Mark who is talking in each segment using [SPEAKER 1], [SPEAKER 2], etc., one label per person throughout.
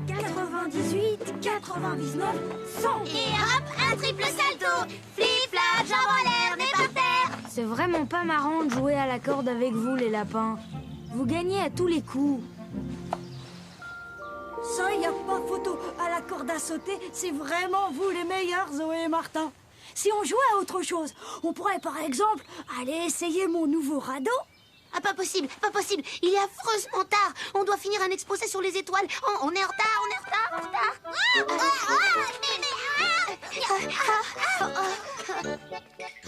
[SPEAKER 1] 98, 99, 100.
[SPEAKER 2] Et hop, un triple salto. Flip-flap, jambes en l'air, nez par terre.
[SPEAKER 1] C'est vraiment pas marrant de jouer à la corde avec vous, les lapins. Vous gagnez à tous les coups.
[SPEAKER 3] Ça, y a pas photo. À la corde à sauter, c'est vraiment vous les meilleurs, Zoé et Martin. Si on jouait à autre chose, on pourrait par exemple aller essayer mon nouveau radeau.
[SPEAKER 2] Ah, pas possible, pas possible. Il est affreusement tard. On doit finir un exposé sur les étoiles. Oh, on est en retard, on est en retard, en retard.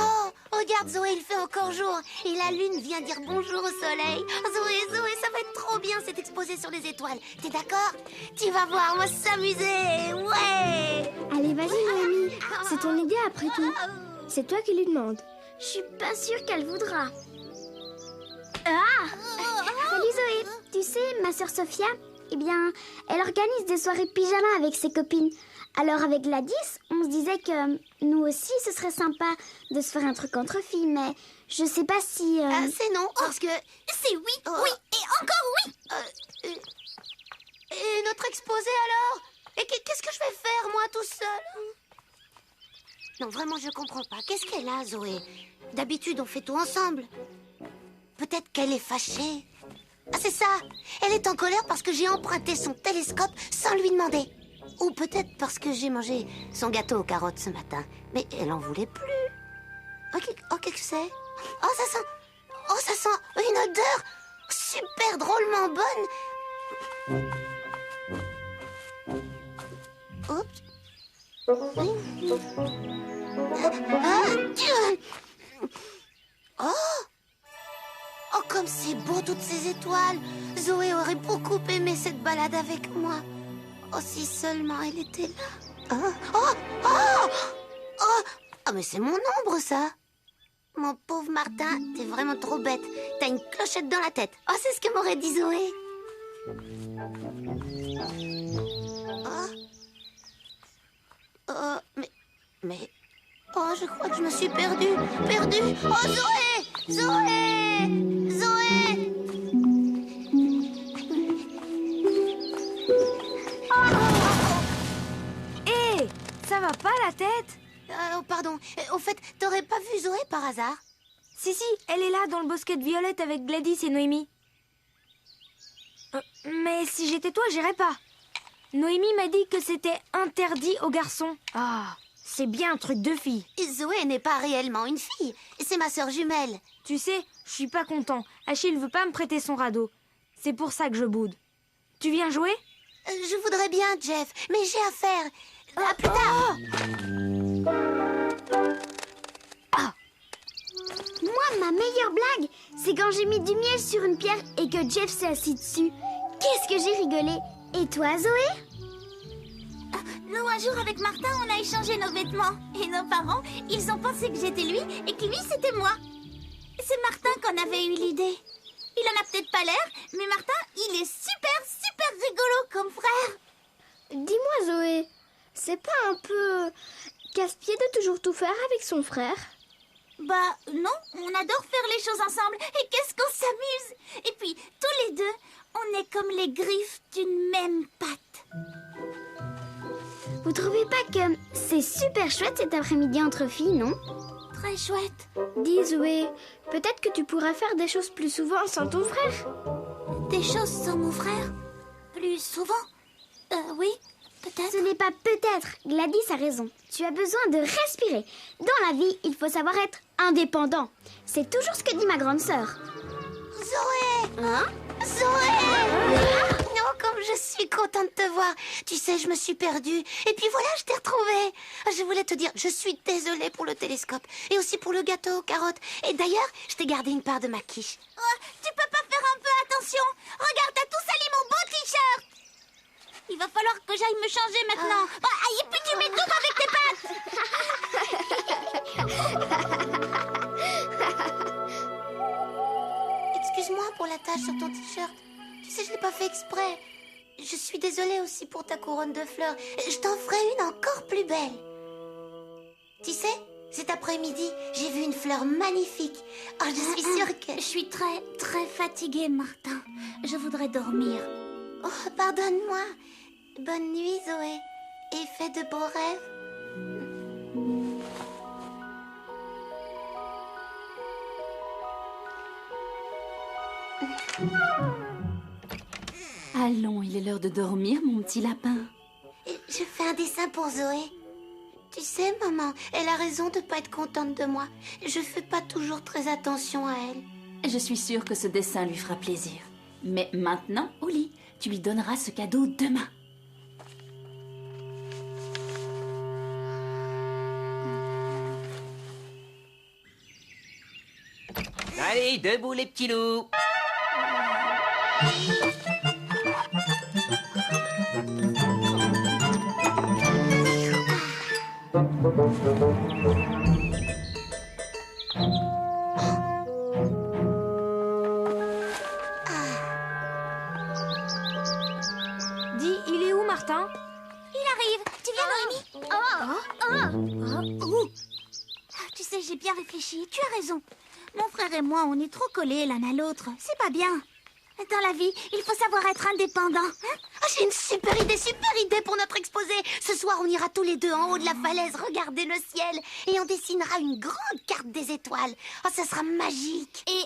[SPEAKER 2] Oh, regarde Zoé, il fait encore jour. Et la lune vient dire bonjour au soleil. Zoé, ça va être trop bien cet exposé sur les étoiles. T'es d'accord? Tu vas voir, on va s'amuser. Ouais.
[SPEAKER 4] Allez, vas-y, Noémie. C'est ton idée après tout. C'est toi qui lui demande. Je suis pas sûre qu'elle voudra. Ah! Salut Zoé. Tu sais, ma sœur Sophia, eh bien, elle organise des soirées pyjama avec ses copines. Alors avec Gladys, on se disait que nous aussi, ce serait sympa de se faire un truc entre filles, mais je sais pas si...
[SPEAKER 2] C'est non, parce que...
[SPEAKER 5] C'est oui, oui et encore oui.
[SPEAKER 2] Et notre exposé alors? Et qu'est-ce que je vais faire, moi, tout seul? Non, vraiment, je comprends pas. Qu'est-ce qu'elle a, Zoé? D'habitude, on fait tout ensemble. Peut-être qu'elle est fâchée. Ah, c'est ça. Elle est en colère parce que j'ai emprunté son télescope sans lui demander. Ou peut-être parce que j'ai mangé son gâteau aux carottes ce matin. Mais elle en voulait plus. Oh, qu'est-ce que c'est? Oh, ça sent une odeur super drôlement bonne. Oups. Oh, comme c'est beau toutes ces étoiles. Zoé aurait beaucoup aimé cette balade avec moi. Oh, si seulement elle était là. Oh, mais c'est mon ombre, ça. Mon pauvre Martin, t'es vraiment trop bête. T'as une clochette dans la tête. Oh, c'est ce que m'aurait dit Zoé. Mais... Oh, je crois que je me suis perdue. Oh, Zoé!
[SPEAKER 1] Hé, ça va pas la tête?
[SPEAKER 2] Oh, pardon. Au fait, t'aurais pas vu Zoé par hasard?
[SPEAKER 1] Si, elle est là dans le bosquet de violettes avec Gladys et Noémie. Mais si j'étais toi, j'irais pas. Noémie m'a dit que c'était interdit aux garçons. Ah, c'est bien un truc de fille.
[SPEAKER 2] Zoé n'est pas réellement une fille. C'est ma sœur jumelle.
[SPEAKER 1] Tu sais, je suis pas content. Achille veut pas me prêter son radeau. C'est pour ça que je boude. Tu viens jouer?
[SPEAKER 2] Je voudrais bien, Jeff, mais j'ai affaire. À plus tard.
[SPEAKER 4] Moi, ma meilleure blague, c'est quand j'ai mis du miel sur une pierre et que Jeff s'est assis dessus. Qu'est-ce que j'ai rigolé. Et toi, Zoé?
[SPEAKER 5] Nous, un jour, avec Martin, on a échangé nos vêtements. Et nos parents, ils ont pensé que j'étais lui et que lui, c'était moi. C'est Martin qu'on avait eu l'idée. Il en a peut-être pas l'air, mais Martin, il est super rigolo comme frère.
[SPEAKER 4] Dis-moi, Zoé, c'est pas un peu casse-pied de toujours tout faire avec son frère?
[SPEAKER 5] Bah non, on adore faire les choses ensemble. Et qu'est-ce qu'on s'amuse! Et puis, tous les deux, on est comme les griffes d'une même patte.
[SPEAKER 4] Vous trouvez pas que c'est super chouette cet après-midi entre filles, non?
[SPEAKER 5] Très chouette.
[SPEAKER 4] Dis, Zoé, peut-être que tu pourras faire des choses plus souvent sans ton frère.
[SPEAKER 5] Des choses sans mon frère? Plus souvent? Oui, peut-être.
[SPEAKER 4] Ce n'est pas peut-être. Gladys a raison. Tu as besoin de respirer. Dans la vie, il faut savoir être indépendant. C'est toujours ce que dit ma grande sœur.
[SPEAKER 2] Zoé!
[SPEAKER 4] Hein?
[SPEAKER 2] Zoé! Oh, comme je suis contente de te voir. Tu sais, je me suis perdue. Et puis voilà, je t'ai retrouvée. Je voulais te dire, je suis désolée pour le télescope. Et aussi pour le gâteau aux carottes. Et d'ailleurs, je t'ai gardé une part de ma quiche.
[SPEAKER 5] Oh, tu peux pas faire un peu attention? Regarde, t'as tout sali mon beau t-shirt. Il va falloir que j'aille me changer maintenant. Oh, et puis tu m'étouffes avec tes pattes.
[SPEAKER 2] Excuse-moi pour la tache sur ton t-shirt. Tu sais, je l'ai pas fait exprès. Je suis désolée aussi pour ta couronne de fleurs. Je t'en ferai une encore plus belle. Tu sais, cet après-midi, j'ai vu une fleur magnifique. Oh, je suis sûre que...
[SPEAKER 5] Je suis très fatiguée, Martin. Je voudrais dormir.
[SPEAKER 2] Oh, pardonne-moi. Bonne nuit, Zoé. Et fais de beaux rêves.
[SPEAKER 6] Allons, il est l'heure de dormir, mon petit lapin.
[SPEAKER 2] Je fais un dessin pour Zoé. Tu sais, maman, elle a raison de pas être contente de moi. Je fais pas toujours très attention à elle.
[SPEAKER 6] Je suis sûre que ce dessin lui fera plaisir. Mais maintenant, au lit, tu lui donneras ce cadeau demain.
[SPEAKER 7] Allez, debout les petits loups.
[SPEAKER 1] Dis, il est où, Martin?
[SPEAKER 5] Il arrive. Tu viens, Noémie? Tu sais, j'ai bien réfléchi. Tu as raison. Mon frère et moi, on est trop collés l'un à l'autre. C'est pas bien. Dans la vie, il faut savoir être indépendant. Hein?
[SPEAKER 2] Ah, j'ai une super idée pour notre exposé. Ce soir, on ira tous les deux en haut de la falaise regarder le ciel et on dessinera une grande carte des étoiles. Oh, ça sera magique.
[SPEAKER 5] Et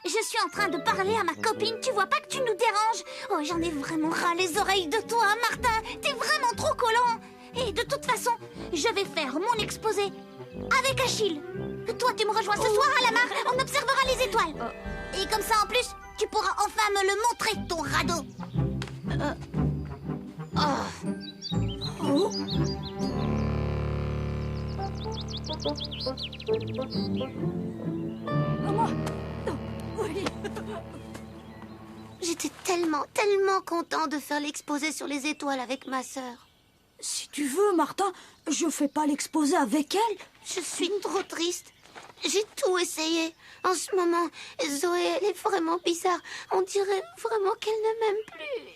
[SPEAKER 5] je suis en train de parler à ma copine. Tu vois pas que tu nous déranges? Oh, j'en ai vraiment ras les oreilles de toi, Martin. T'es vraiment trop collant. Et de toute façon, je vais faire mon exposé avec Achille. Toi, tu me rejoins ce soir à la mare. On observera les étoiles. Et comme ça, en plus, tu pourras enfin me le montrer, ton radeau.
[SPEAKER 3] Moi. Non. Oui.
[SPEAKER 2] J'étais tellement content de faire l'exposé sur les étoiles avec ma sœur.
[SPEAKER 3] Si tu veux, Martin, je fais pas l'exposé avec elle.
[SPEAKER 2] Je suis trop triste. J'ai tout essayé. En ce moment, Zoé, elle est vraiment bizarre. On dirait vraiment qu'elle ne m'aime plus.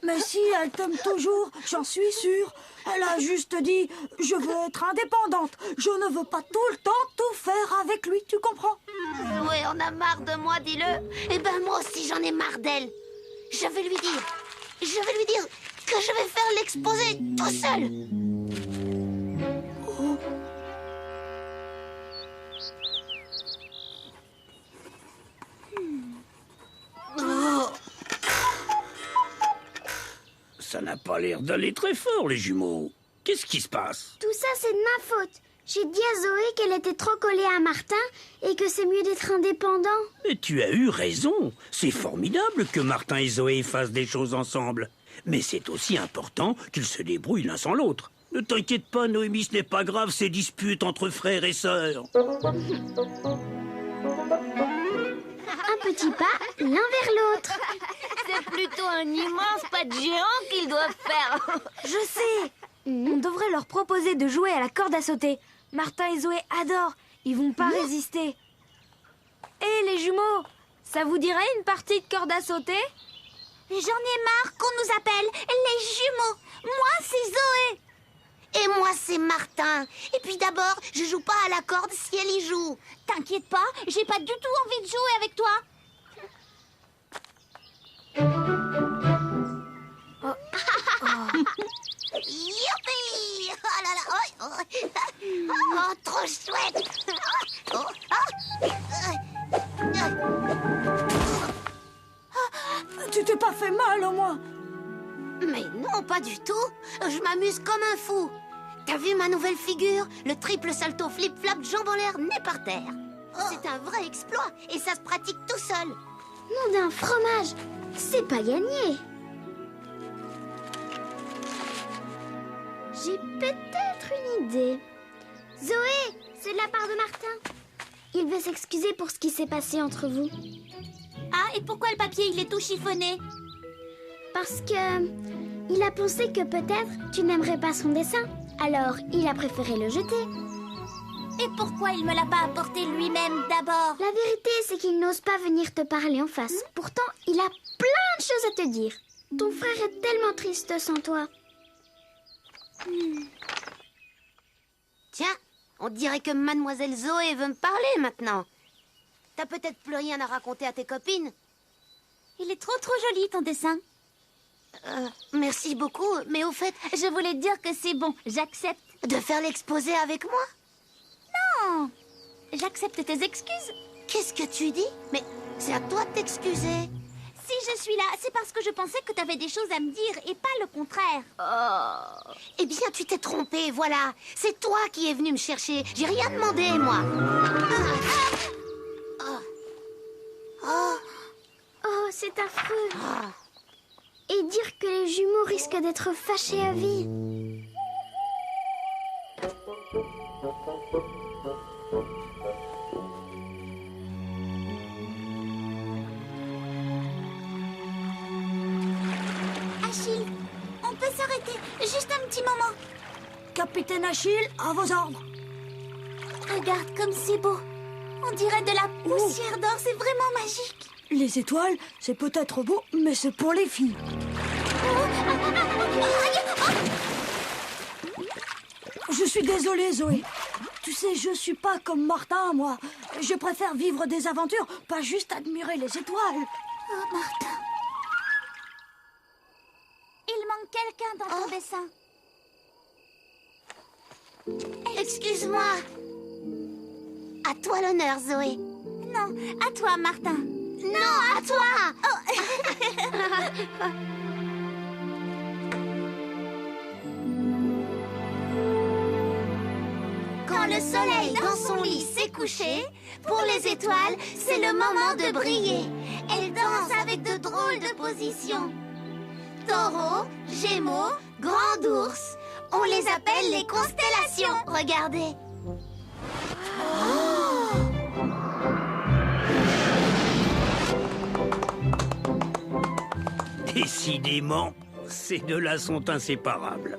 [SPEAKER 3] Mais si, elle t'aime toujours, j'en suis sûre. Elle a juste dit, je veux être indépendante. Je ne veux pas tout le temps tout faire avec lui, tu comprends?
[SPEAKER 2] Zoé en a marre de moi, dis-le. Eh ben moi aussi, j'en ai marre d'elle. Je vais lui dire que je vais faire l'exposé tout seul.
[SPEAKER 8] Ça n'a pas l'air d'aller très fort, les jumeaux. Qu'est-ce qui se passe?
[SPEAKER 4] Tout ça, c'est de ma faute. J'ai dit à Zoé qu'elle était trop collée à Martin et que c'est mieux d'être indépendant.
[SPEAKER 8] Mais tu as eu raison. C'est formidable que Martin et Zoé fassent des choses ensemble. Mais c'est aussi important qu'ils se débrouillent l'un sans l'autre. Ne t'inquiète pas, Noémie, ce n'est pas grave ces disputes entre frères et sœurs.
[SPEAKER 4] Un petit pas l'un vers l'autre.
[SPEAKER 1] C'est plutôt un immense pas de géant qu'ils doivent faire. Je sais. On devrait leur proposer de jouer à la corde à sauter. Martin et Zoé adorent. Ils vont pas résister. Hé, les jumeaux, ça vous dirait une partie de corde à sauter?
[SPEAKER 5] J'en ai marre qu'on nous appelle les jumeaux. Moi, c'est Zoé.
[SPEAKER 2] Et moi, c'est Martin. Et puis d'abord, je joue pas à la corde si elle y joue.
[SPEAKER 5] T'inquiète pas, j'ai pas du tout envie de jouer avec toi.
[SPEAKER 2] Youpi! Oh là là! Oh, trop chouette!
[SPEAKER 3] Tu t'es pas fait mal, au moins?
[SPEAKER 2] Mais non, pas du tout. Je m'amuse comme un fou. T'as vu ma nouvelle figure? Le triple salto flip-flap, jambes en l'air, nez par terre. C'est un vrai exploit et ça se pratique tout seul.
[SPEAKER 4] Nom d'un fromage, c'est pas gagné. J'ai peut-être une idée. Zoé, c'est de la part de Martin. Il veut s'excuser pour ce qui s'est passé entre vous.
[SPEAKER 5] Ah, et pourquoi le papier, il est tout chiffonné?
[SPEAKER 4] Parce que il a pensé que peut-être tu n'aimerais pas son dessin. Alors, il a préféré le jeter.
[SPEAKER 5] Et pourquoi il me l'a pas apporté lui-même d'abord?
[SPEAKER 4] La vérité, c'est qu'il n'ose pas venir te parler en face. Pourtant, il a plein de choses à te dire. Ton frère est tellement triste sans toi.
[SPEAKER 2] Tiens, on dirait que Mademoiselle Zoé veut me parler maintenant. T'as peut-être plus rien à raconter à tes copines?
[SPEAKER 5] Il est trop joli ton dessin.
[SPEAKER 2] Merci beaucoup, mais au fait,
[SPEAKER 5] Je voulais te dire que c'est bon, j'accepte.
[SPEAKER 2] de faire l'exposé avec moi?
[SPEAKER 5] Non, j'accepte tes excuses.
[SPEAKER 2] Qu'est-ce que tu dis? Mais c'est à toi de t'excuser.
[SPEAKER 5] Si je suis là, c'est parce que je pensais que tu avais des choses à me dire et pas le contraire.
[SPEAKER 2] Eh bien, tu t'es trompé, voilà. C'est toi qui es venu me chercher. J'ai rien demandé, moi.
[SPEAKER 4] Oh, c'est affreux. Et dire que les jumeaux risquent d'être fâchés à vie.
[SPEAKER 5] Achille, on peut s'arrêter juste un petit moment.
[SPEAKER 3] Capitaine Achille, à vos ordres.
[SPEAKER 5] Regarde comme c'est beau. On dirait de la poussière d'or, c'est vraiment magique.
[SPEAKER 3] Les étoiles, c'est peut-être beau, mais c'est pour les filles. Je suis désolée, Zoé. Tu sais, je suis pas comme Martin, moi. Je préfère vivre des aventures, pas juste admirer les étoiles.
[SPEAKER 5] Oh, Martin. Il manque quelqu'un dans ton dessin.
[SPEAKER 2] Excuse-moi. À toi l'honneur, Zoé.
[SPEAKER 5] Non, à toi, Martin.
[SPEAKER 2] Non, à toi.
[SPEAKER 5] Quand le soleil dans son lit s'est couché, pour les étoiles, c'est le moment de briller. Elles dansent avec de drôles de positions. Taureau, Gémeaux, Grand Ours, on les appelle les constellations.
[SPEAKER 2] Regardez.
[SPEAKER 8] Décidément, ces deux-là sont inséparables.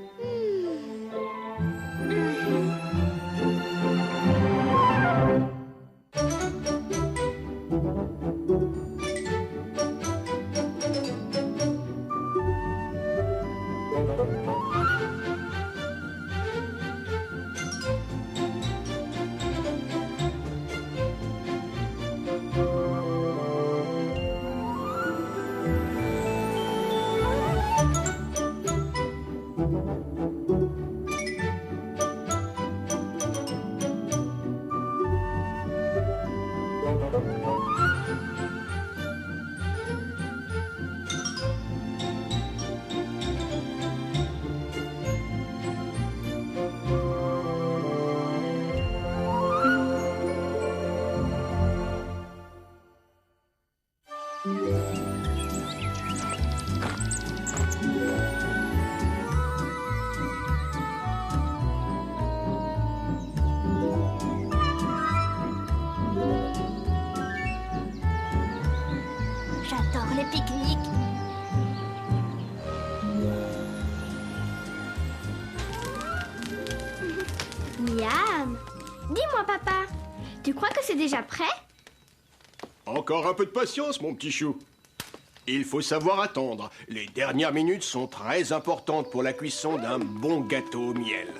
[SPEAKER 5] J'adore les pique-niques.
[SPEAKER 4] Miam. Dis-moi, papa, tu crois que c'est déjà prêt?
[SPEAKER 9] Encore un peu de patience, mon petit chou. Il faut savoir attendre. Les dernières minutes sont très importantes pour la cuisson d'un bon gâteau au miel.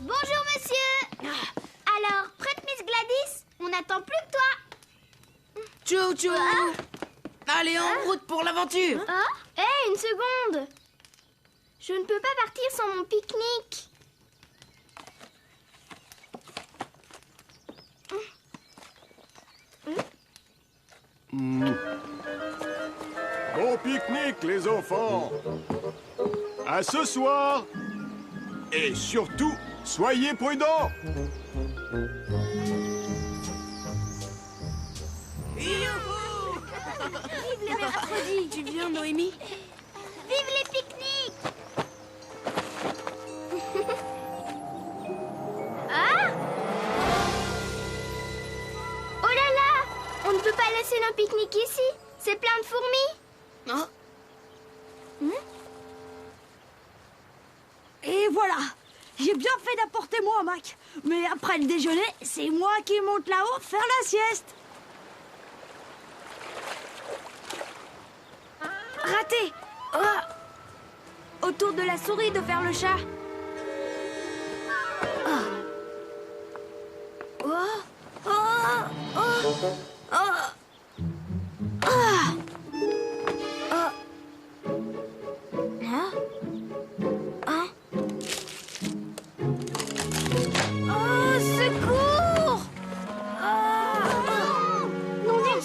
[SPEAKER 4] Bonjour, monsieur. Alors, prête, Miss Gladys? On n'attend plus que toi.
[SPEAKER 10] Tchou tchou. Allez, en route pour l'aventure.
[SPEAKER 4] Hé, une seconde. Je ne peux pas partir sans mon pique-nique.
[SPEAKER 9] Bon pique-nique, les enfants. À ce soir. Et surtout, soyez prudents.
[SPEAKER 10] Vive les mercredis. Tu viens, Noémie?
[SPEAKER 5] Vive les pique-niques!
[SPEAKER 4] Oh là là! On ne peut pas laisser nos pique-niques ici. C'est plein de fourmis.
[SPEAKER 3] Et voilà. J'ai bien fait d'apporter mon hamac. Mais après le déjeuner, c'est moi qui monte là-haut faire la sieste.
[SPEAKER 1] Raté. Autour de la souris de faire le chat.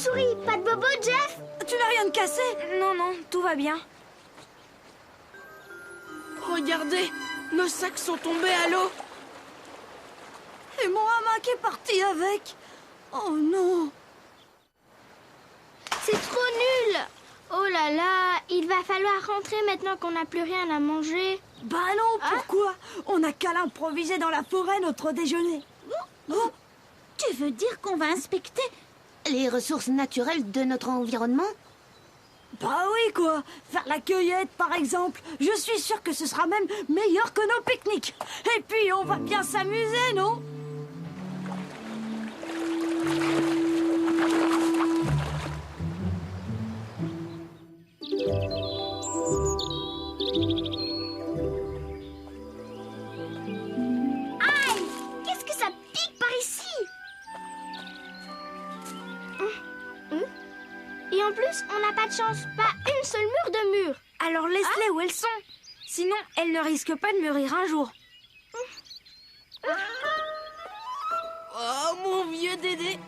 [SPEAKER 4] souris. Pas de bobo, Jeff?
[SPEAKER 3] Tu n'as rien de cassé?
[SPEAKER 1] Non, non, tout va bien.
[SPEAKER 10] Regardez, nos sacs sont tombés à l'eau.
[SPEAKER 3] Et mon hamac est parti avec. Oh non.
[SPEAKER 4] C'est trop nul. Oh là là, il va falloir rentrer maintenant qu'on n'a plus rien à manger.
[SPEAKER 3] Bah non, pourquoi? On n'a qu'à l'improviser dans la forêt, notre déjeuner.
[SPEAKER 5] Tu veux dire qu'on va inspecter?
[SPEAKER 2] Les ressources naturelles de notre environnement?
[SPEAKER 3] Bah oui, quoi. Faire la cueillette, par exemple. Je suis sûre que ce sera même meilleur que nos pique-niques. Et puis, on va bien s'amuser, non?
[SPEAKER 4] Aïe! Qu'est-ce que ça pique par ici? Et en plus, on n'a pas de chance. Pas une seule mûre de mûre.
[SPEAKER 1] Alors laisse-les où elles sont. Sinon, elles ne risquent pas de mûrir un jour.
[SPEAKER 10] Oh, mon vieux Dédé,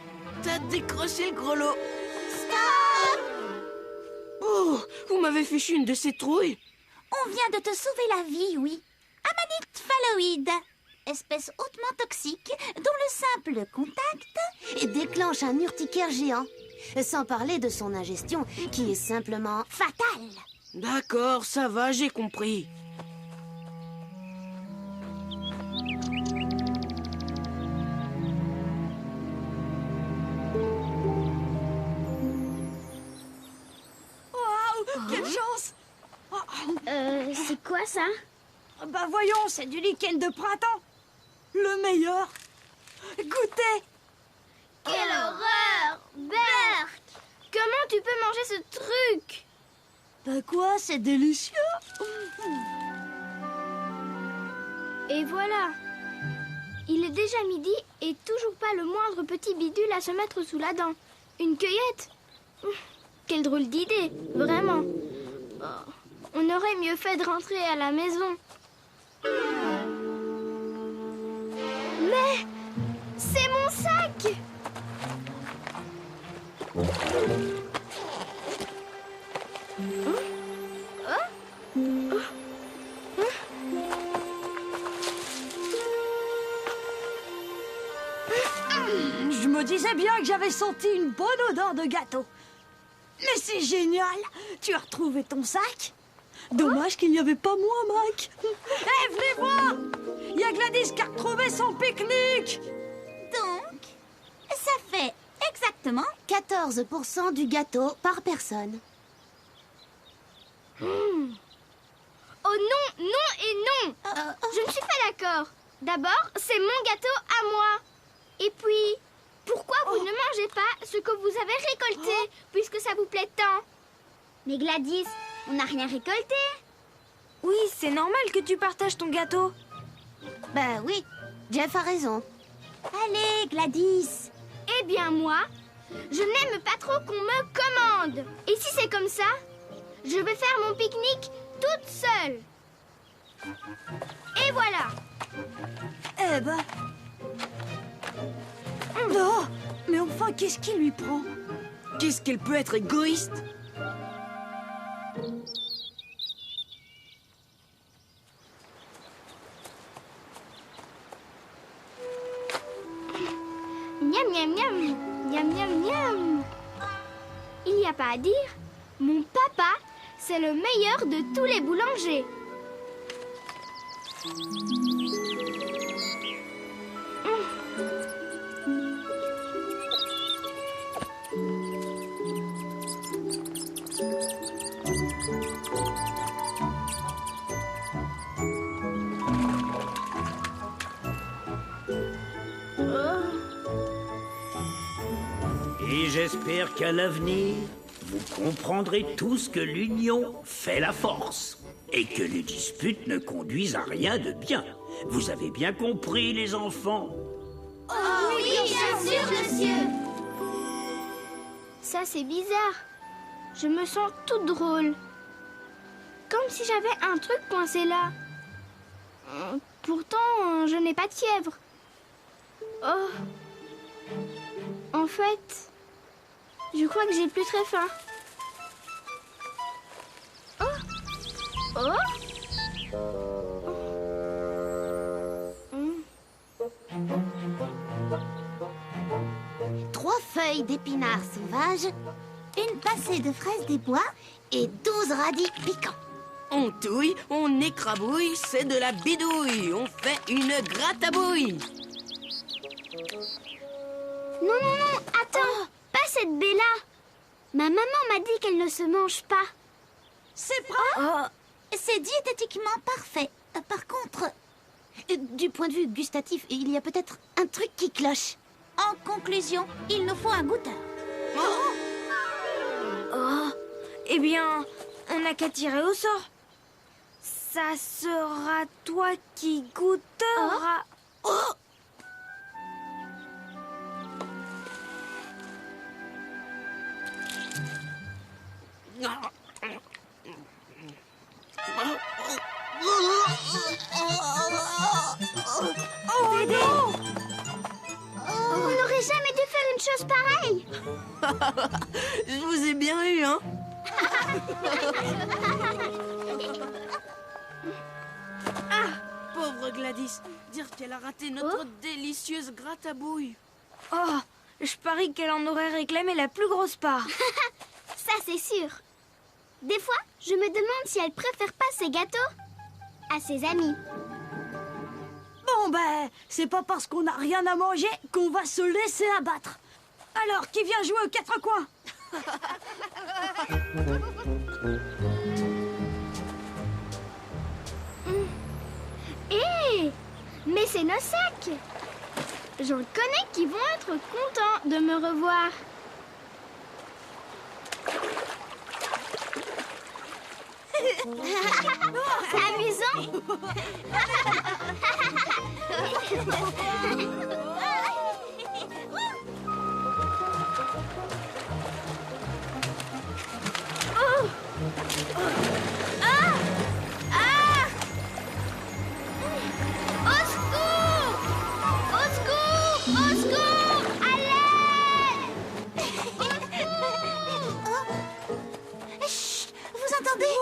[SPEAKER 10] t'as décroché le gros lot.
[SPEAKER 5] Stop!
[SPEAKER 10] Oh, vous m'avez fichu une de ces trouilles.
[SPEAKER 5] On vient de te sauver la vie, oui. Amanite phalloïde, espèce hautement toxique dont le simple contact
[SPEAKER 2] Déclenche un urticaire géant. Sans parler de son ingestion, qui est simplement...
[SPEAKER 5] fatal.
[SPEAKER 10] D'accord, ça va, j'ai compris.
[SPEAKER 3] Waouh, quelle chance!
[SPEAKER 4] C'est quoi ça?
[SPEAKER 3] Bah voyons, c'est du lichen de printemps. Le meilleur. Goûtez.
[SPEAKER 4] Quelle horreur! Berk! Comment tu peux manger ce truc?
[SPEAKER 3] Bah quoi, c'est délicieux.
[SPEAKER 4] Et voilà. Il est déjà midi et toujours pas le moindre petit bidule à se mettre sous la dent. Une cueillette? Quelle drôle d'idée, vraiment. Oh, on aurait mieux fait de rentrer à la maison. Mais c'est mon sac!
[SPEAKER 3] Je me disais bien que j'avais senti une bonne odeur de gâteau. Mais c'est génial. Tu as retrouvé ton sac? Dommage qu'il n'y avait pas moi, Mac. Hé, venez voir. Il y a Gladys qui a retrouvé son pique-nique.
[SPEAKER 5] Donc, ça fait exactement
[SPEAKER 2] 14% du gâteau par personne.
[SPEAKER 4] Oh non, non et non! Je ne suis pas d'accord. D'abord, c'est mon gâteau à moi. Et puis, pourquoi vous ne mangez pas ce que vous avez récolté, puisque ça vous plaît tant? Mais Gladys, on n'a rien récolté.
[SPEAKER 1] Oui, c'est normal que tu partages ton gâteau.
[SPEAKER 2] Ben oui, Jeff a raison.
[SPEAKER 5] Allez, Gladys.
[SPEAKER 4] Eh bien moi, je n'aime pas trop qu'on me commande. Et si c'est comme ça, je vais faire mon pique-nique toute seule. Et voilà.
[SPEAKER 3] Eh ben... Non, mais enfin, qu'est-ce qui lui prend?
[SPEAKER 10] Qu'est-ce qu'elle peut être égoïste?
[SPEAKER 4] Miam, miam, miam. Miam, miam, miam. Il n'y a pas à dire. Mon papa, c'est le meilleur de tous les boulangers.
[SPEAKER 8] Et j'espère qu'à l'avenir, vous comprendrez tous que l'union fait la force et que les disputes ne conduisent à rien de bien. Vous avez bien compris, les enfants?
[SPEAKER 4] Oui, bien sûr, monsieur. Ça, c'est bizarre. Je me sens toute drôle. Comme si j'avais un truc coincé là. Pourtant, je n'ai pas de fièvre. Oh. En fait, Je crois que j'ai plus très faim. Oh. Oh.
[SPEAKER 2] 3 feuilles d'épinards sauvages,
[SPEAKER 5] Une passée de fraises des bois.
[SPEAKER 2] et 12 radis piquants.
[SPEAKER 10] On touille, on écrabouille, c'est de la bidouille. On fait une gratte à bouille.
[SPEAKER 4] Non, non, non, attends. Pas cette baie-là. Ma maman m'a dit qu'elle ne se mange pas.
[SPEAKER 3] C'est vrai.
[SPEAKER 5] C'est diététiquement parfait. Par contre,
[SPEAKER 2] Du point de vue gustatif, il y a peut-être un truc qui cloche.
[SPEAKER 5] en conclusion, il nous faut un goûteur.
[SPEAKER 1] Oh, eh bien, on n'a qu'à tirer au sort. Ça sera toi qui goûteras.
[SPEAKER 4] On n'aurait jamais dû faire une chose pareille.
[SPEAKER 10] Je vous ai bien eu, hein. Pauvre Gladys, dire qu'elle a raté notre délicieuse gratte à bouille.
[SPEAKER 1] Oh, je parie qu'elle en aurait réclamé la plus grosse part.
[SPEAKER 4] Ça, c'est sûr. Des fois, je me demande si elle préfère pas ses gâteaux à ses amis.
[SPEAKER 3] Bon, ben, c'est pas parce qu'on n'a rien à manger qu'on va se laisser abattre. Alors, qui vient jouer aux 4 coins?
[SPEAKER 4] Hé, mais c'est nos sacs. J'en connais qui vont être contents de me revoir. C'est amusant. Au secours! Au secours! Au secours! À l'aide!
[SPEAKER 5] Chut, vous entendez?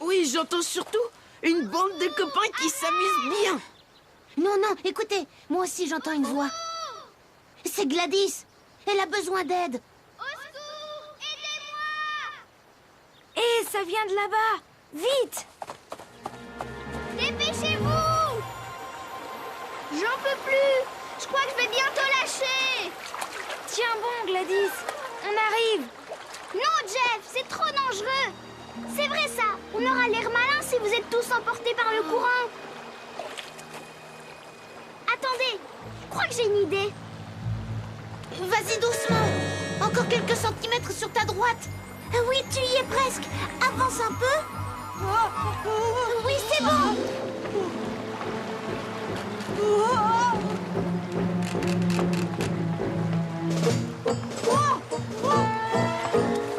[SPEAKER 10] Oui, j'entends surtout une bande de copains qui s'amusent bien.
[SPEAKER 2] Non, non, écoutez, moi aussi j'entends une voix. C'est Gladys. Elle a besoin d'aide.
[SPEAKER 4] Au secours! Aidez-moi!
[SPEAKER 1] Et ça vient de là-bas. Vite!
[SPEAKER 4] Dépêchez-vous! J'en peux plus! Je crois que je vais bientôt lâcher!
[SPEAKER 1] Tiens bon, Gladys. On arrive.
[SPEAKER 4] Non, Jeff, c'est trop dangereux! C'est vrai ça! On aura l'air malin si vous êtes tous emportés par le courant! Attendez! Je crois que j'ai une idée!
[SPEAKER 2] Vas-y doucement. Encore quelques centimètres sur ta droite.
[SPEAKER 5] Oui, tu y es presque. Avance un peu.
[SPEAKER 2] Oui, c'est bon.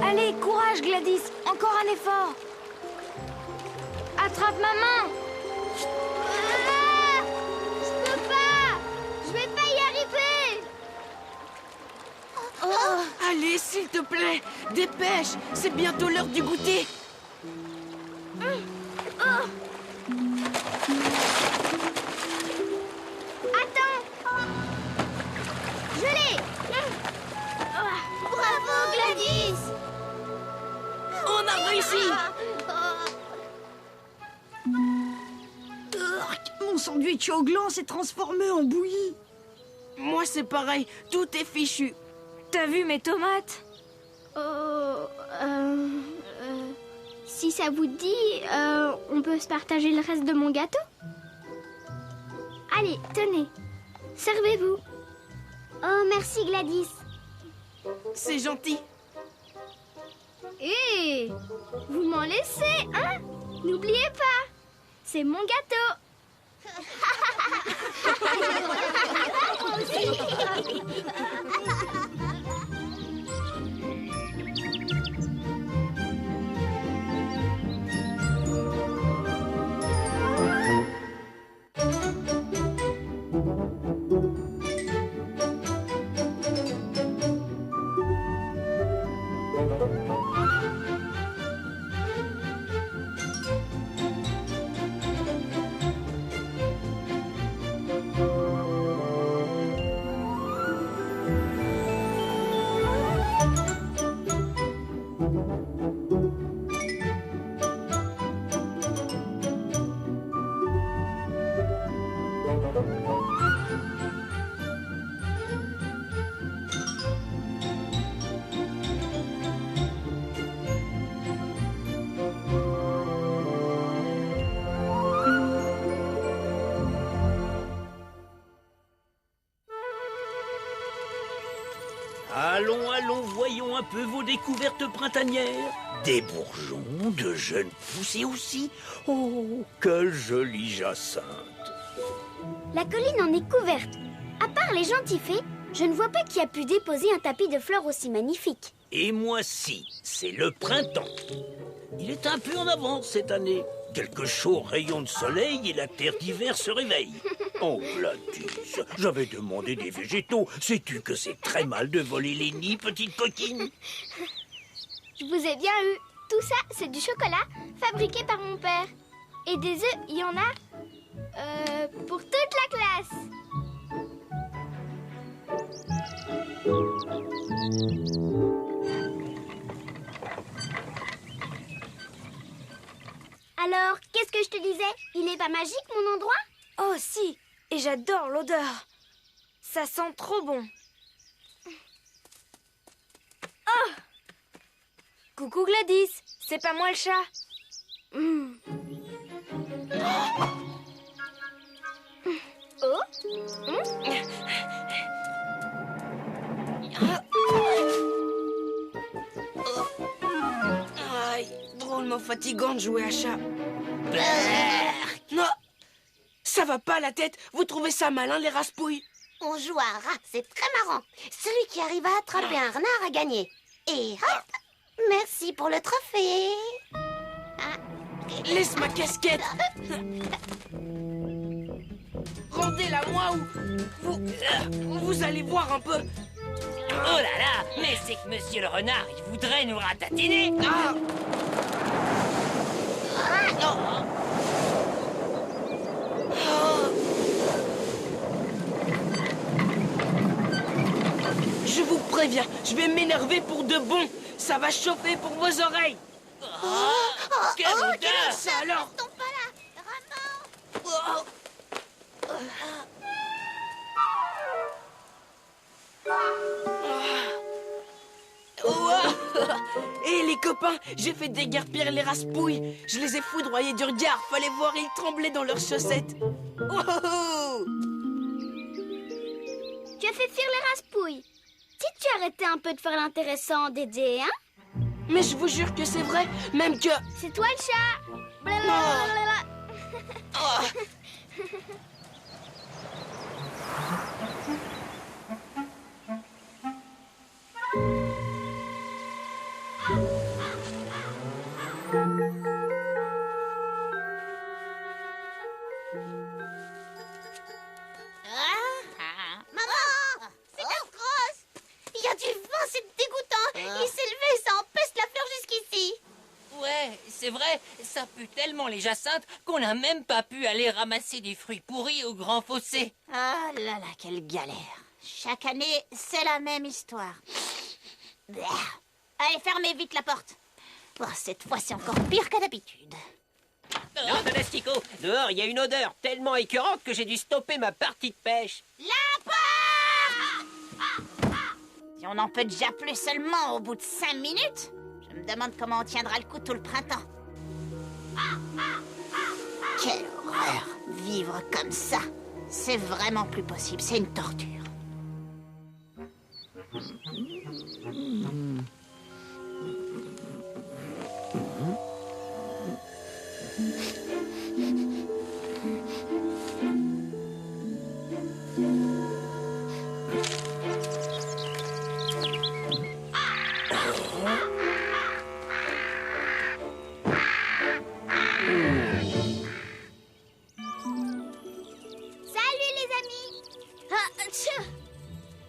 [SPEAKER 1] Allez, courage, Gladys. Encore un effort. Attrape ma main.
[SPEAKER 4] Ah! Je peux pas! Je vais pas y arriver!
[SPEAKER 10] Allez, s'il te plaît, dépêche, c'est bientôt l'heure du goûter.
[SPEAKER 4] Attends! Je l'ai!
[SPEAKER 2] Bravo Gladys.
[SPEAKER 10] On a réussi.
[SPEAKER 3] Mon sandwich au gland s'est transformé en bouillie.
[SPEAKER 10] Moi, c'est pareil, tout est fichu.
[SPEAKER 1] T'as vu mes tomates?
[SPEAKER 4] Si ça vous dit, on peut se partager le reste de mon gâteau? Allez, tenez. Servez-vous. Oh, merci Gladys.
[SPEAKER 10] C'est gentil.
[SPEAKER 4] Hé, vous m'en laissez, hein? N'oubliez pas, c'est mon gâteau.
[SPEAKER 8] Allons, allons, voyons un peu vos découvertes printanières. Des bourgeons, de jeunes pousses et aussi... Oh, quelle jolie jacinthe.
[SPEAKER 4] La colline en est couverte. À part les gentils fées, je ne vois pas qui a pu déposer un tapis de fleurs aussi magnifique.
[SPEAKER 8] Et moi si, c'est le printemps. Il est un peu en avance cette année. Quelques chauds rayons de soleil et la terre d'hiver se réveille. Oh Gladys, j'avais demandé des végétaux. Sais-tu que c'est très mal de voler les nids, petite coquine?
[SPEAKER 4] Je vous ai bien eu. Tout ça, c'est du chocolat fabriqué par mon père. Et des œufs, il y en a pour toute la classe. Alors, qu'est-ce que je te disais? Il est pas magique, mon endroit?
[SPEAKER 1] Oh si, et j'adore l'odeur. Ça sent trop bon. Oh! Coucou Gladys, c'est pas moi le chat.
[SPEAKER 4] Oh?
[SPEAKER 10] Aïe, drôlement fatigant de jouer à chat. Non, ça va pas la tête. Vous trouvez ça malin, les raspouilles?
[SPEAKER 2] On joue à un rat, c'est très marrant. Celui qui arrive à attraper un renard a gagné. Et hop! Merci pour le trophée.
[SPEAKER 10] Laisse ma casquette. Rendez-la moi ou vous allez voir un peu.
[SPEAKER 7] Oh là là, mais c'est que monsieur le renard, il voudrait nous ratatiner.
[SPEAKER 10] Ah.
[SPEAKER 7] Non.
[SPEAKER 10] Je vous préviens, je vais m'énerver pour de bon. Ça va chauffer pour vos oreilles.
[SPEAKER 7] Quelle odeur!
[SPEAKER 10] Ça alors?
[SPEAKER 2] Tombe pas là, Ramon.
[SPEAKER 10] Et les copains, j'ai fait déguerpir les raspouilles. Je les ai foudroyés du regard. Fallait voir, ils tremblaient dans leurs chaussettes. Oh.
[SPEAKER 4] Tu as fait fuir les raspouilles. Si tu arrêtais un peu de faire l'intéressant, Dédé, hein?
[SPEAKER 10] Mais je vous jure que c'est vrai, même que...
[SPEAKER 4] C'est toi le chat. Blablabla.
[SPEAKER 2] Maman! C'est grosse! Il y a du vent, c'est dégoûtant! Il s'est levé, ça empêche la fleur jusqu'ici!
[SPEAKER 7] Ouais, c'est vrai, ça pue tellement les jacinthes qu'on n'a même pas pu aller ramasser des fruits pourris au grand fossé.
[SPEAKER 5] Oh là là, quelle galère. Chaque année, c'est la même histoire. Allez, fermez vite la porte. Oh, cette fois, c'est encore pire que d'habitude.
[SPEAKER 7] Non, Danastico, dehors, il y a une odeur tellement écœurante que j'ai dû stopper ma partie de pêche.
[SPEAKER 5] La porte! Si on en peut déjà plus seulement au bout de 5 minutes, je me demande comment on tiendra le coup tout le printemps. Quelle horreur! Vivre comme ça, c'est vraiment plus possible, c'est une torture.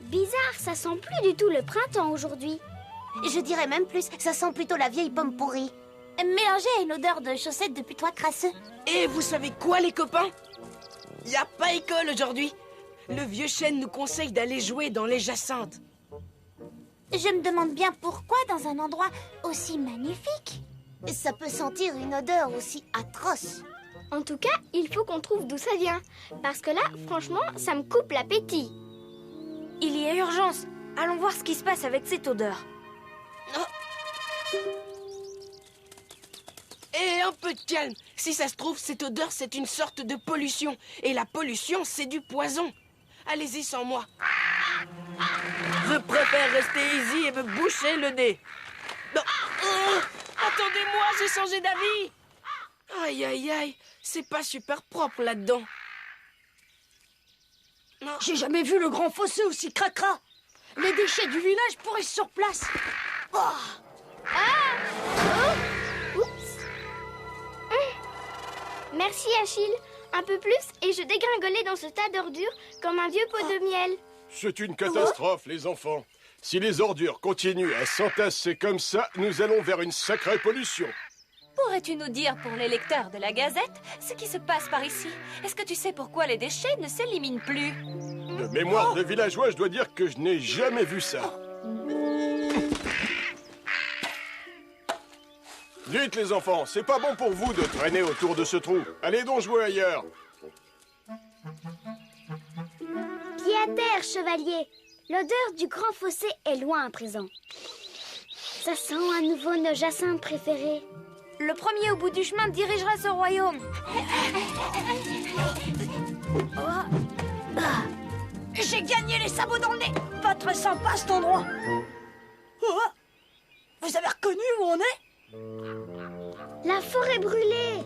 [SPEAKER 4] Bizarre, ça sent plus du tout le printemps aujourd'hui.
[SPEAKER 2] Je dirais même plus, ça sent plutôt la vieille pomme pourrie.
[SPEAKER 5] Mélangé à une odeur de chaussettes de putois crasseux.
[SPEAKER 10] Et vous savez quoi, les copains? Y a pas école aujourd'hui. Le vieux chêne nous conseille d'aller jouer dans les jacinthes.
[SPEAKER 5] Je me demande bien pourquoi dans un endroit aussi magnifique.
[SPEAKER 2] Ça peut sentir une odeur aussi atroce.
[SPEAKER 4] En tout cas, il faut qu'on trouve d'où ça vient. Parce que là, franchement, ça me coupe l'appétit.
[SPEAKER 1] Il y a urgence. Allons voir ce qui se passe avec cette odeur.
[SPEAKER 10] Et un peu de calme. Si ça se trouve, cette odeur, c'est une sorte de pollution. Et la pollution, c'est du poison. Allez-y sans moi.
[SPEAKER 11] Je préfère rester ici et me boucher le nez.
[SPEAKER 10] Non. Attendez-moi, j'ai changé d'avis. Aïe, aïe, aïe. C'est pas super propre là-dedans.
[SPEAKER 3] J'ai jamais vu le grand fossé aussi cracra. Les déchets du village pourraient sur place.
[SPEAKER 4] Merci Achille. Un peu plus et je dégringolais dans ce tas d'ordures comme un vieux pot de miel.
[SPEAKER 9] C'est une catastrophe, les enfants. Si les ordures continuent à s'entasser comme ça, nous allons vers une sacrée pollution.
[SPEAKER 12] Pourrais-tu nous dire pour les lecteurs de la Gazette ce qui se passe par ici? Est-ce que tu sais pourquoi les déchets ne s'éliminent plus?
[SPEAKER 9] De mémoire de villageois, je dois dire que je n'ai jamais vu ça. Dites les enfants, c'est pas bon pour vous de traîner autour de ce trou. Allez donc jouer ailleurs.
[SPEAKER 4] Pied à terre, chevalier. L'odeur du grand fossé est loin à présent. Ça sent à nouveau nos jacinthes préférés.
[SPEAKER 1] Le premier au bout du chemin dirigera ce royaume.
[SPEAKER 3] J'ai gagné les sabots dans le nez. Pas très sympa cet endroit. Vous avez reconnu où on est?
[SPEAKER 4] La forêt brûlée.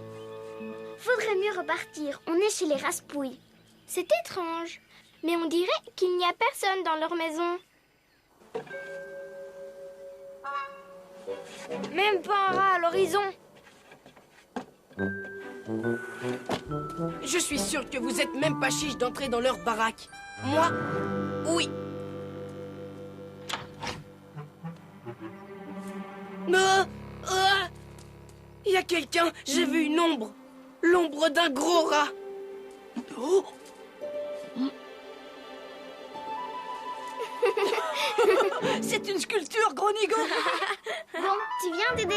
[SPEAKER 4] Faudrait mieux repartir. On est chez les Raspouilles. C'est étrange. Mais on dirait qu'il n'y a personne dans leur maison.
[SPEAKER 1] Même pas un rat à l'horizon.
[SPEAKER 10] Je suis sûr que vous êtes même pas chiche d'entrer dans leur baraque. Moi, oui. Il y a quelqu'un, j'ai vu une ombre. L'ombre d'un gros rat. Oh.
[SPEAKER 3] C'est une sculpture, gros nigo.
[SPEAKER 4] Bon, tu viens, Dédé?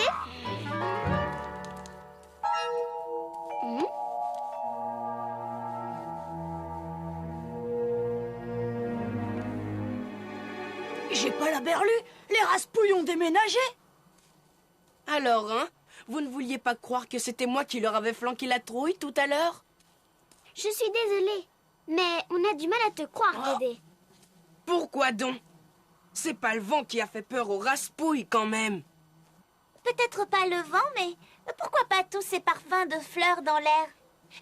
[SPEAKER 3] J'ai pas la berlue. Les Raspouilles ont déménagé.
[SPEAKER 10] Alors, hein? Vous ne vouliez pas croire que c'était moi qui leur avais flanqué la trouille tout à l'heure?
[SPEAKER 4] Je suis désolée, mais on a du mal à te croire, Dédé.
[SPEAKER 10] Pourquoi donc? C'est pas le vent qui a fait peur aux Raspouilles, quand même.
[SPEAKER 5] Peut-être pas le vent, mais pourquoi pas tous ces parfums de fleurs dans l'air?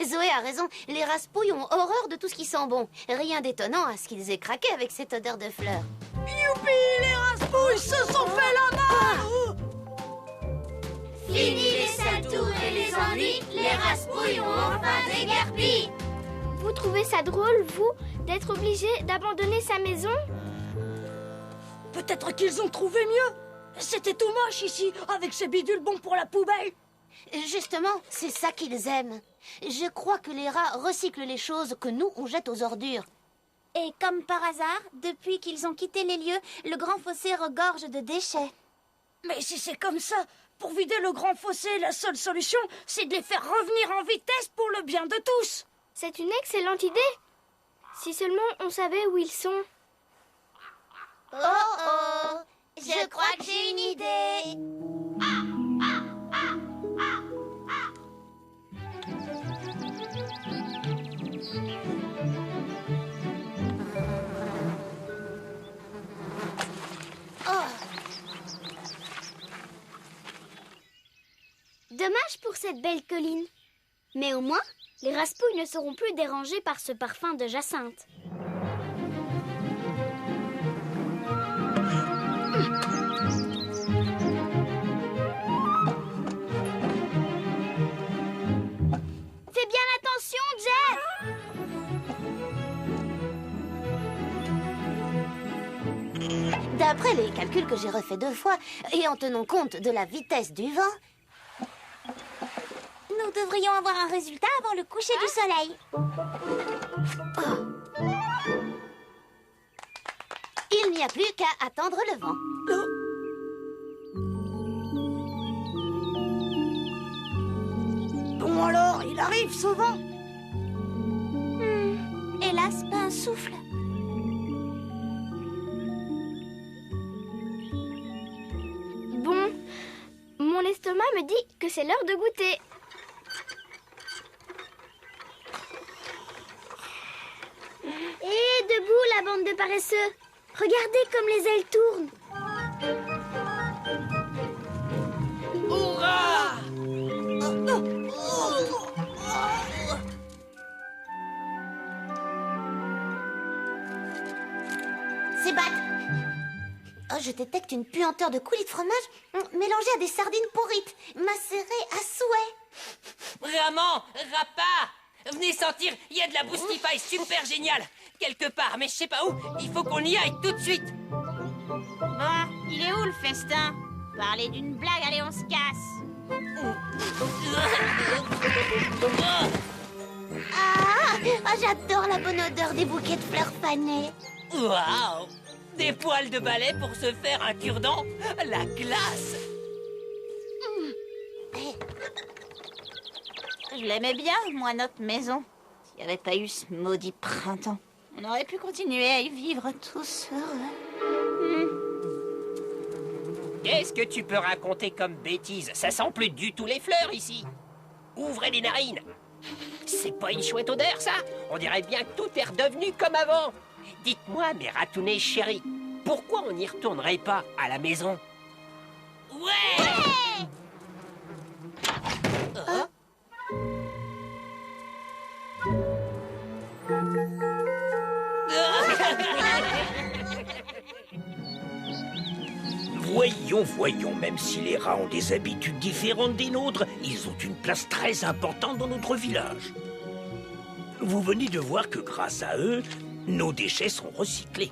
[SPEAKER 2] Zoé a raison, les Raspouilles ont horreur de tout ce qui sent bon. Rien d'étonnant à ce qu'ils aient craqué avec cette odeur de fleurs.
[SPEAKER 3] Youpi, les Raspouilles se sont fait la main.
[SPEAKER 5] Fini les sales tours et les ennuis, les Raspouilles ont enfin déguerpi.
[SPEAKER 4] Vous trouvez ça drôle, vous, d'être obligé d'abandonner sa maison?
[SPEAKER 3] Peut-être qu'ils ont trouvé mieux. C'était tout moche ici, avec ces bidules bons pour la poubelle.
[SPEAKER 2] Justement, c'est ça qu'ils aiment. Je crois que les rats recyclent les choses que nous, on jette aux ordures.
[SPEAKER 5] Et comme par hasard, depuis qu'ils ont quitté les lieux, le grand fossé regorge de déchets.
[SPEAKER 3] Mais si c'est comme ça, pour vider le grand fossé, la seule solution, c'est de les faire revenir en vitesse pour le bien de tous.
[SPEAKER 4] C'est une excellente idée. Si seulement on savait où ils sont.
[SPEAKER 5] Oh oh, je crois que j'ai une idée.
[SPEAKER 4] Dommage pour cette belle colline. Mais au moins, les Raspouilles ne seront plus dérangés par ce parfum de jacinthe. Fais bien attention, Jeff!
[SPEAKER 2] D'après les calculs que j'ai refaits 2 fois, et en tenant compte de la vitesse du vent,
[SPEAKER 5] Nous devrions avoir un résultat avant le coucher du soleil.
[SPEAKER 2] il n'y a plus qu'à attendre le vent.
[SPEAKER 3] Bon alors, il arrive ce vent.
[SPEAKER 5] Hélas, pas un souffle.
[SPEAKER 4] Bon, mon estomac me dit que c'est l'heure de goûter. Et debout, la bande de paresseux. Regardez comme les ailes tournent.
[SPEAKER 10] Hurrah!
[SPEAKER 2] C'est Bat. Oh, je détecte une puanteur de coulis de fromage mélangée à des sardines pourrites, macérées à souhait.
[SPEAKER 7] Raman, Rappa, venez sentir, il y a de la boostify super géniale. Quelque part, mais je sais pas où. Il faut qu'on y aille tout de suite.
[SPEAKER 5] Bon, il est où le festin? Parler d'une blague, allez, on se casse.
[SPEAKER 2] J'adore la bonne odeur des bouquets de fleurs fanées.
[SPEAKER 7] Waouh! Des poils de balai pour se faire un cure-dent? La classe!
[SPEAKER 5] Je l'aimais bien, moi, notre maison. S'il n'y avait pas eu ce maudit printemps, on aurait pu continuer à y vivre tous heureux.
[SPEAKER 7] Qu'est-ce que tu peux raconter comme bêtise? Ça sent plus du tout les fleurs ici. Ouvrez les narines. C'est pas une chouette odeur, ça? On dirait bien que tout est redevenu comme avant. Dites-moi, mes ratounets chéris, pourquoi on n'y retournerait pas à la maison? Ouais! Hein?
[SPEAKER 8] Voyons, même si les rats ont des habitudes différentes des nôtres, ils ont une place très importante dans notre village. Vous venez de voir que grâce à eux, nos déchets sont recyclés.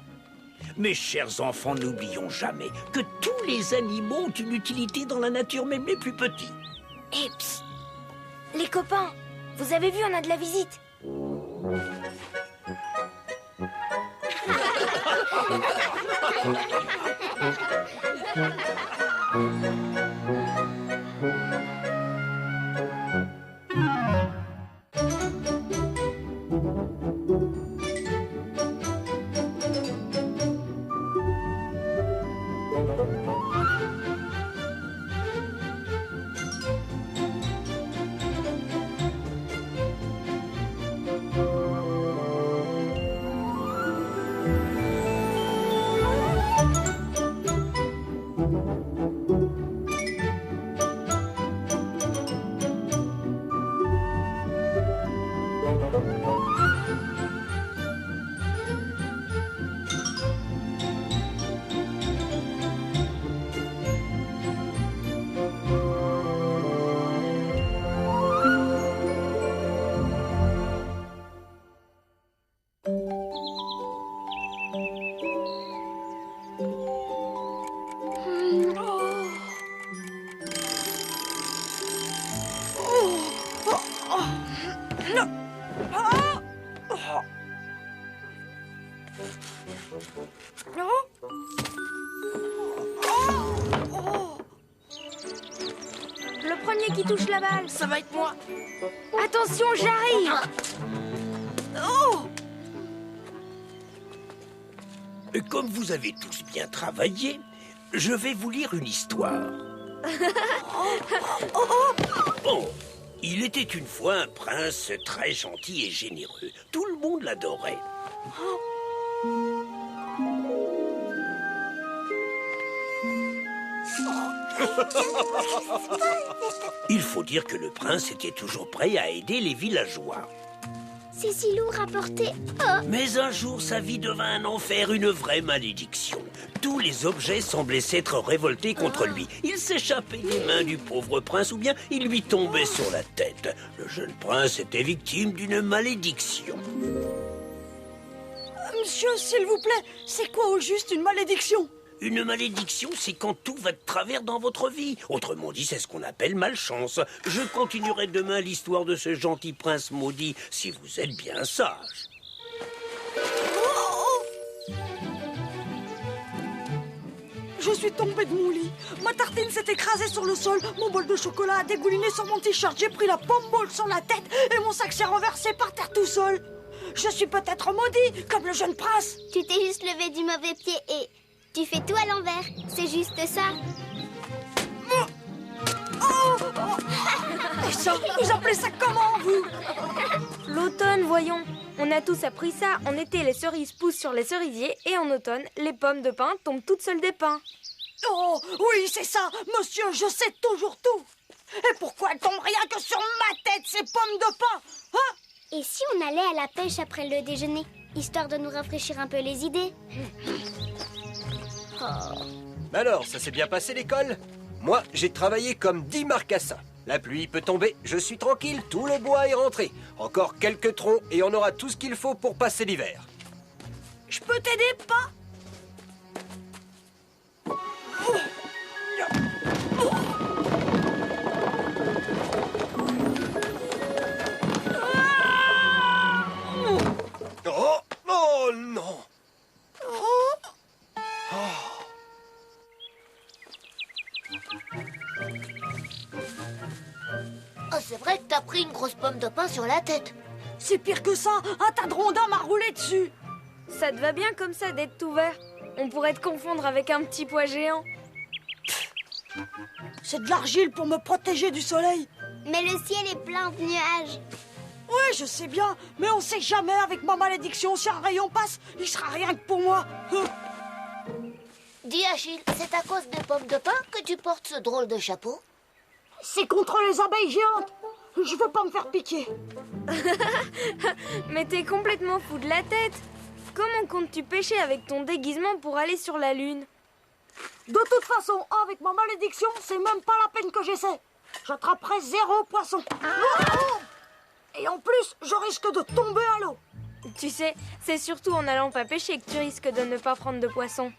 [SPEAKER 8] Mes chers enfants, n'oublions jamais que tous les animaux ont une utilité dans la nature, même les plus petits.
[SPEAKER 1] Et psst, les copains, vous avez vu, on a de la visite. Le premier qui touche la balle.
[SPEAKER 10] Ça va être moi.
[SPEAKER 1] Attention, j'arrive. Oh!
[SPEAKER 8] Et comme vous avez tous bien travaillé, je vais vous lire une histoire. Oh, il était une fois un prince très gentil et généreux. Tout le monde l'adorait. Il faut dire que le prince était toujours prêt à aider les villageois.
[SPEAKER 4] C'est si lourd à porter.
[SPEAKER 8] Mais un jour, sa vie devint un enfer, une vraie malédiction. Tous les objets semblaient s'être révoltés contre lui. Il s'échappait des mains du pauvre prince ou bien il lui tombait sur la tête. Le jeune prince était victime d'une malédiction.
[SPEAKER 3] Monsieur, s'il vous plaît, c'est quoi au juste une malédiction?
[SPEAKER 8] Une malédiction, c'est quand tout va de travers dans votre vie. Autrement dit, c'est ce qu'on appelle malchance. Je continuerai demain l'histoire de ce gentil prince maudit, si vous êtes bien sage.
[SPEAKER 3] Je suis tombée de mon lit. Ma tartine s'est écrasée sur le sol. Mon bol de chocolat a dégouliné sur mon t-shirt. J'ai pris la pomme ball sur la tête et mon sac s'est renversé par terre tout seul. Je suis peut-être maudit, comme le jeune prince.
[SPEAKER 4] Tu t'es juste levé du mauvais pied et tu fais tout à l'envers. C'est juste ça.
[SPEAKER 3] Et ça, vous appelez ça comment, vous?
[SPEAKER 1] L'automne, voyons. On a tous appris ça. En été, les cerises poussent sur les cerisiers et en automne, les pommes de pin tombent toutes seules des pins.
[SPEAKER 3] Oh, oui, c'est ça. Monsieur, je sais toujours tout. Et pourquoi elles tombent rien que sur ma tête, ces pommes de pin, hein?
[SPEAKER 4] Et si on allait à la pêche après le déjeuner, histoire de nous rafraîchir un peu les idées?
[SPEAKER 13] Mais alors, ça s'est bien passé l'école? Moi, j'ai travaillé comme 10 marcassins. La pluie peut tomber, je suis tranquille, tout le bois est rentré. Encore quelques troncs et on aura tout ce qu'il faut pour passer l'hiver.
[SPEAKER 3] Je peux t'aider, pas?
[SPEAKER 13] Oh, oh non!
[SPEAKER 2] Oh, c'est vrai que t'as pris une grosse pomme de pin sur la tête.
[SPEAKER 3] C'est pire que ça. Un tas de rondins m'a roulé dessus.
[SPEAKER 1] Ça te va bien comme ça d'être tout vert? On pourrait te confondre avec un petit pois géant.
[SPEAKER 3] C'est de l'argile pour me protéger du soleil.
[SPEAKER 4] Mais le ciel est plein de nuages.
[SPEAKER 3] Oui, je sais bien, mais on sait jamais avec ma malédiction. Si un rayon passe, il sera rien que pour moi.
[SPEAKER 2] Dis Achille, c'est à cause des pommes de pin que tu portes ce drôle de chapeau?
[SPEAKER 3] C'est contre les abeilles géantes. Je veux pas me faire piquer.
[SPEAKER 1] Mais t'es complètement fou de la tête. Comment comptes-tu pêcher avec ton déguisement pour aller sur la lune?
[SPEAKER 3] De toute façon, avec ma malédiction, c'est même pas la peine que j'essaie. J'attraperai 0 poisson. Et en plus, je risque de tomber à l'eau.
[SPEAKER 1] Tu sais, c'est surtout en n'allant pas pêcher que tu risques de ne pas prendre de poisson.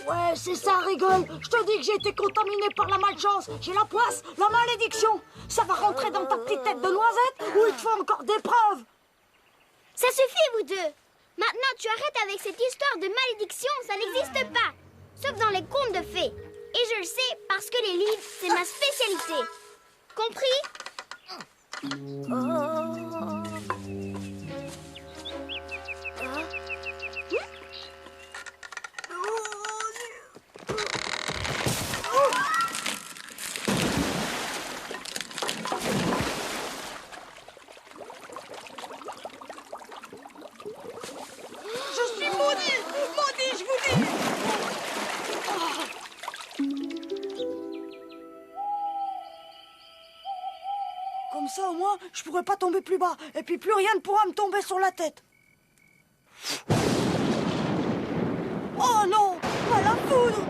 [SPEAKER 3] Ouais, c'est ça, rigole. Je te dis que j'ai été contaminé par la malchance. J'ai la poisse, la malédiction. Ça va rentrer dans ta petite tête de noisette ou il te faut encore des preuves?
[SPEAKER 4] Ça suffit, vous deux. Maintenant, tu arrêtes avec cette histoire de malédiction, ça n'existe pas. Sauf dans les contes de fées. Et je le sais parce que les livres, c'est ma spécialité. Compris?
[SPEAKER 3] Je suis maudit, je vous dis. Comme ça, au moins, je pourrais pas tomber plus bas. Et puis plus rien ne pourra me tomber sur la tête. Oh non, pas la foudre.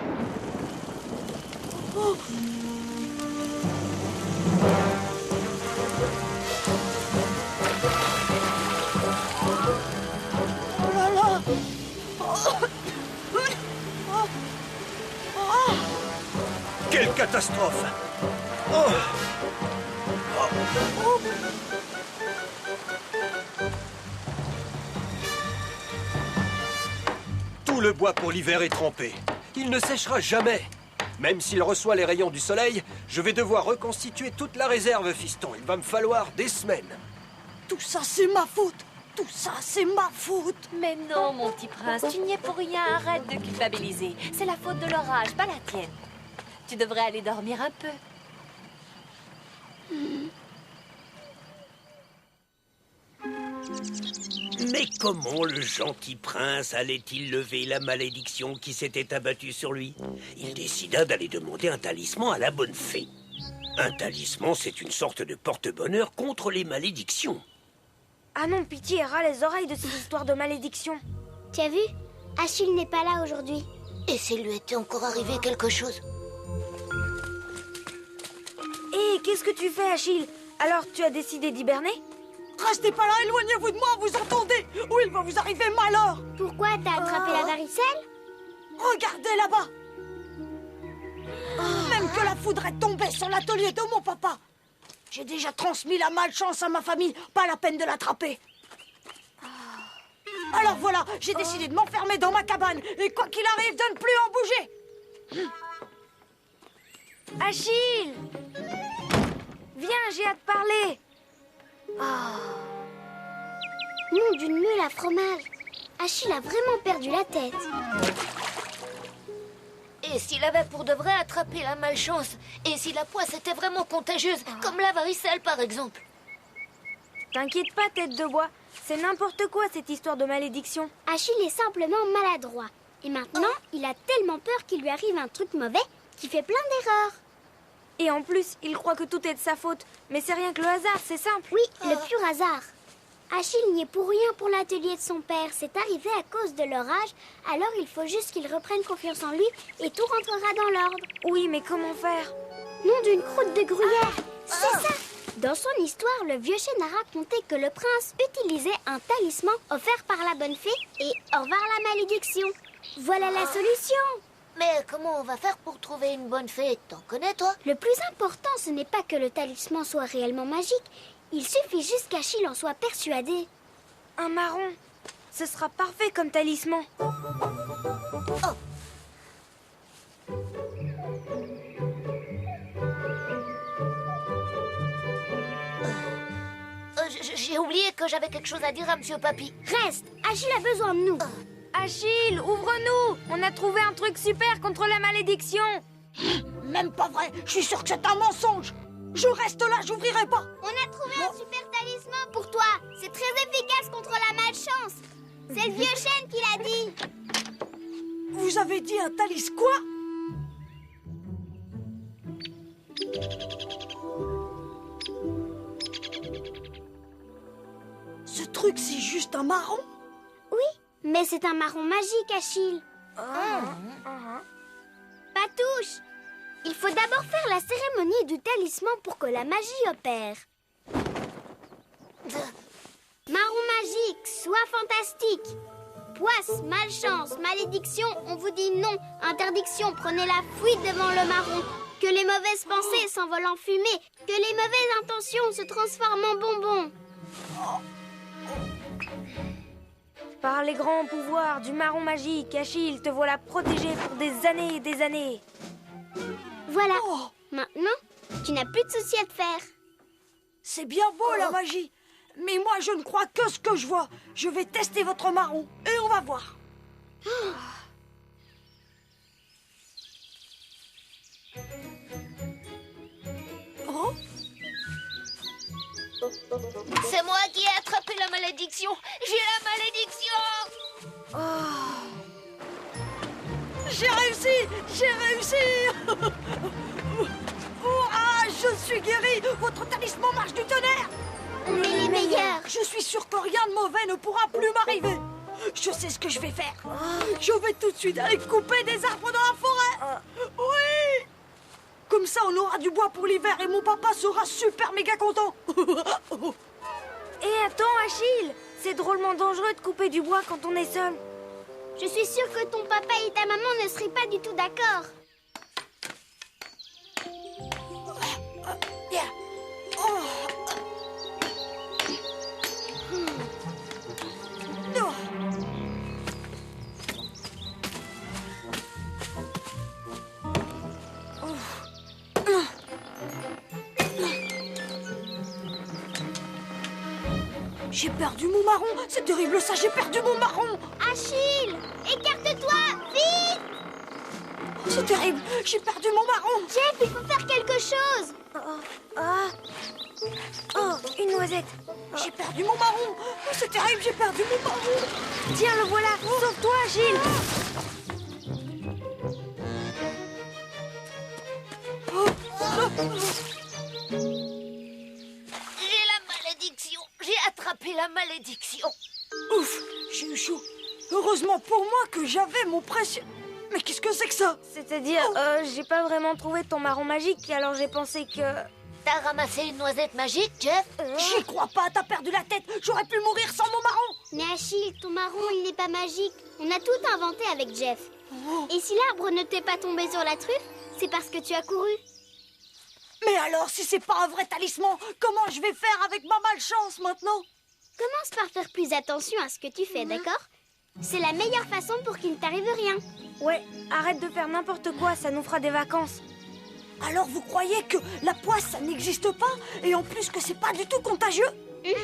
[SPEAKER 3] Oh. Oh là là.
[SPEAKER 13] Quelle catastrophe! Oh. Tout le bois pour l'hiver est trempé. Il ne séchera jamais. Même s'il reçoit les rayons du soleil, je vais devoir reconstituer toute la réserve, fiston. Il va me falloir des semaines.
[SPEAKER 3] Tout ça, c'est ma faute. Tout ça, c'est ma faute.
[SPEAKER 12] Mais non, mon petit prince, tu n'y es pour rien. Arrête de culpabiliser. C'est la faute de l'orage, pas la tienne. Tu devrais aller dormir un peu.
[SPEAKER 8] Mais comment le gentil prince allait-il lever la malédiction qui s'était abattue sur lui? Il décida d'aller demander un talisman à la bonne fée. Un talisman, c'est une sorte de porte-bonheur contre les malédictions.
[SPEAKER 1] Ah non, pitié, ras les oreilles de ces histoires de malédiction.
[SPEAKER 4] Tu as vu? Achille n'est pas là aujourd'hui.
[SPEAKER 2] Et s'il lui était encore arrivé quelque chose?
[SPEAKER 1] Hé, qu'est-ce que tu fais, Achille? Alors, tu as décidé d'hiberner?
[SPEAKER 3] Restez pas là, éloignez-vous de moi, vous entendez? Ou il va vous arriver malheur.
[SPEAKER 4] Pourquoi? T'as attrapé la varicelle?
[SPEAKER 3] Regardez là-bas. Même que la foudre est tombée sur l'atelier de mon papa. J'ai déjà transmis la malchance à ma famille, pas la peine de l'attraper. Alors voilà, j'ai décidé de m'enfermer dans ma cabane et quoi qu'il arrive, de ne plus en bouger.
[SPEAKER 1] Achille! Viens, j'ai hâte de parler.
[SPEAKER 4] Nom d'une mule à fromage. Achille a vraiment perdu la tête.
[SPEAKER 2] Et s'il avait pour de vrai attrapé la malchance? Et si la poisse était vraiment contagieuse, comme la varicelle par exemple?
[SPEAKER 1] T'inquiète pas, tête de bois. C'est n'importe quoi cette histoire de malédiction.
[SPEAKER 4] Achille est simplement maladroit. Et maintenant, il a tellement peur qu'il lui arrive un truc mauvais qu'il fait plein d'erreurs.
[SPEAKER 1] Et en plus, il croit que tout est de sa faute. Mais c'est rien que le hasard, c'est simple.
[SPEAKER 4] Oui, le pur hasard. Achille n'y est pour rien pour l'atelier de son père. C'est arrivé à cause de l'orage. Alors il faut juste qu'il reprenne confiance en lui et tout rentrera dans l'ordre.
[SPEAKER 1] Oui, mais comment faire?
[SPEAKER 4] Nom d'une croûte de gruyère. C'est ça. Dans son histoire, le vieux chêne a raconté que le prince utilisait un talisman offert par la bonne fée et au revoir la malédiction. Voilà la solution.
[SPEAKER 2] Mais comment on va faire pour trouver une bonne fée? T'en connais, toi?
[SPEAKER 4] Le plus important, ce n'est pas que le talisman soit réellement magique. Il suffit juste qu'Achille en soit persuadé.
[SPEAKER 1] Un marron. Ce sera parfait comme talisman.
[SPEAKER 2] J'ai oublié que j'avais quelque chose à dire à Monsieur Papy.
[SPEAKER 4] Reste, Achille a besoin de nous.
[SPEAKER 1] Achille, ouvre-nous. On a trouvé un truc super contre la malédiction.
[SPEAKER 3] Même pas vrai, je suis sûr que c'est un mensonge. Je reste là, j'ouvrirai pas.
[SPEAKER 4] On a trouvé un super talisman pour toi. C'est très efficace contre la malchance. C'est le vieux chêne qui l'a dit.
[SPEAKER 3] Vous avez dit un talis quoi? Ce truc, c'est juste un marron?
[SPEAKER 4] Oui, mais c'est un marron magique, Achille. Patouche, il faut d'abord faire la cérémonie du talisman pour que la magie opère. Marron magique, soie fantastique. Poisse, malchance, malédiction, on vous dit non. Interdiction, prenez la fuite devant le marron. Que les mauvaises pensées s'envolent en fumée. Que les mauvaises intentions se transforment en bonbons.
[SPEAKER 1] Par les grands pouvoirs du marron magique, Achille, te voilà protégé pour des années et des années.
[SPEAKER 4] Voilà. Maintenant, tu n'as plus de soucis à te faire.
[SPEAKER 3] C'est bien beau la magie. Mais moi, je ne crois que ce que je vois. Je vais tester votre marron et on va voir. Oh.
[SPEAKER 2] C'est moi qui ai attrapé la malédiction. J'ai la malédiction.
[SPEAKER 3] J'ai réussi. J'ai réussi. Je suis guéri. Votre talisman marche du tonnerre.
[SPEAKER 4] On est les meilleurs.
[SPEAKER 3] Je suis sûr que rien de mauvais ne pourra plus m'arriver. Je sais ce que je vais faire. Je vais tout de suite aller couper des arbres dans la forêt. Oui. Comme ça, on aura du bois pour l'hiver et mon papa sera super méga content.
[SPEAKER 1] Et attends, Achille, c'est drôlement dangereux de couper du bois quand on est seul.
[SPEAKER 4] Je suis sûre que ton papa et ta maman ne seraient pas du tout d'accord.
[SPEAKER 3] J'ai perdu mon marron. C'est terrible ça, j'ai perdu mon marron.
[SPEAKER 4] Achille, écarte-toi, vite.
[SPEAKER 3] C'est terrible, j'ai perdu mon marron.
[SPEAKER 4] Jeff, il faut faire quelque chose.
[SPEAKER 1] Une noisette.
[SPEAKER 3] J'ai perdu mon marron. C'est terrible, j'ai perdu mon marron.
[SPEAKER 1] Tiens, le voilà. Sauve-toi, Achille.
[SPEAKER 2] J'ai la malédiction. J'ai attrapé la malédiction.
[SPEAKER 3] Ouf, j'ai eu chaud. Heureusement pour moi que j'avais mon précieux... Mais qu'est-ce que c'est que ça?
[SPEAKER 1] C'est-à-dire, j'ai pas vraiment trouvé ton marron magique, alors j'ai pensé que...
[SPEAKER 2] T'as ramassé une noisette magique, Jeff?
[SPEAKER 3] J'y crois pas, t'as perdu la tête. J'aurais pu mourir sans mon marron.
[SPEAKER 4] Mais Achille, ton marron, il n'est pas magique. On a tout inventé avec Jeff. Et si l'arbre ne t'est pas tombé sur la truffe, c'est parce que tu as couru.
[SPEAKER 3] Mais alors, si c'est pas un vrai talisman, comment je vais faire avec ma malchance maintenant?
[SPEAKER 4] Commence par faire plus attention à ce que tu fais, d'accord? C'est la meilleure façon pour qu'il ne t'arrive rien.
[SPEAKER 1] Ouais, arrête de faire n'importe quoi, ça nous fera des vacances.
[SPEAKER 3] Alors vous croyez que la poisse, ça n'existe pas? Et en plus que c'est pas du tout contagieux?
[SPEAKER 1] Tu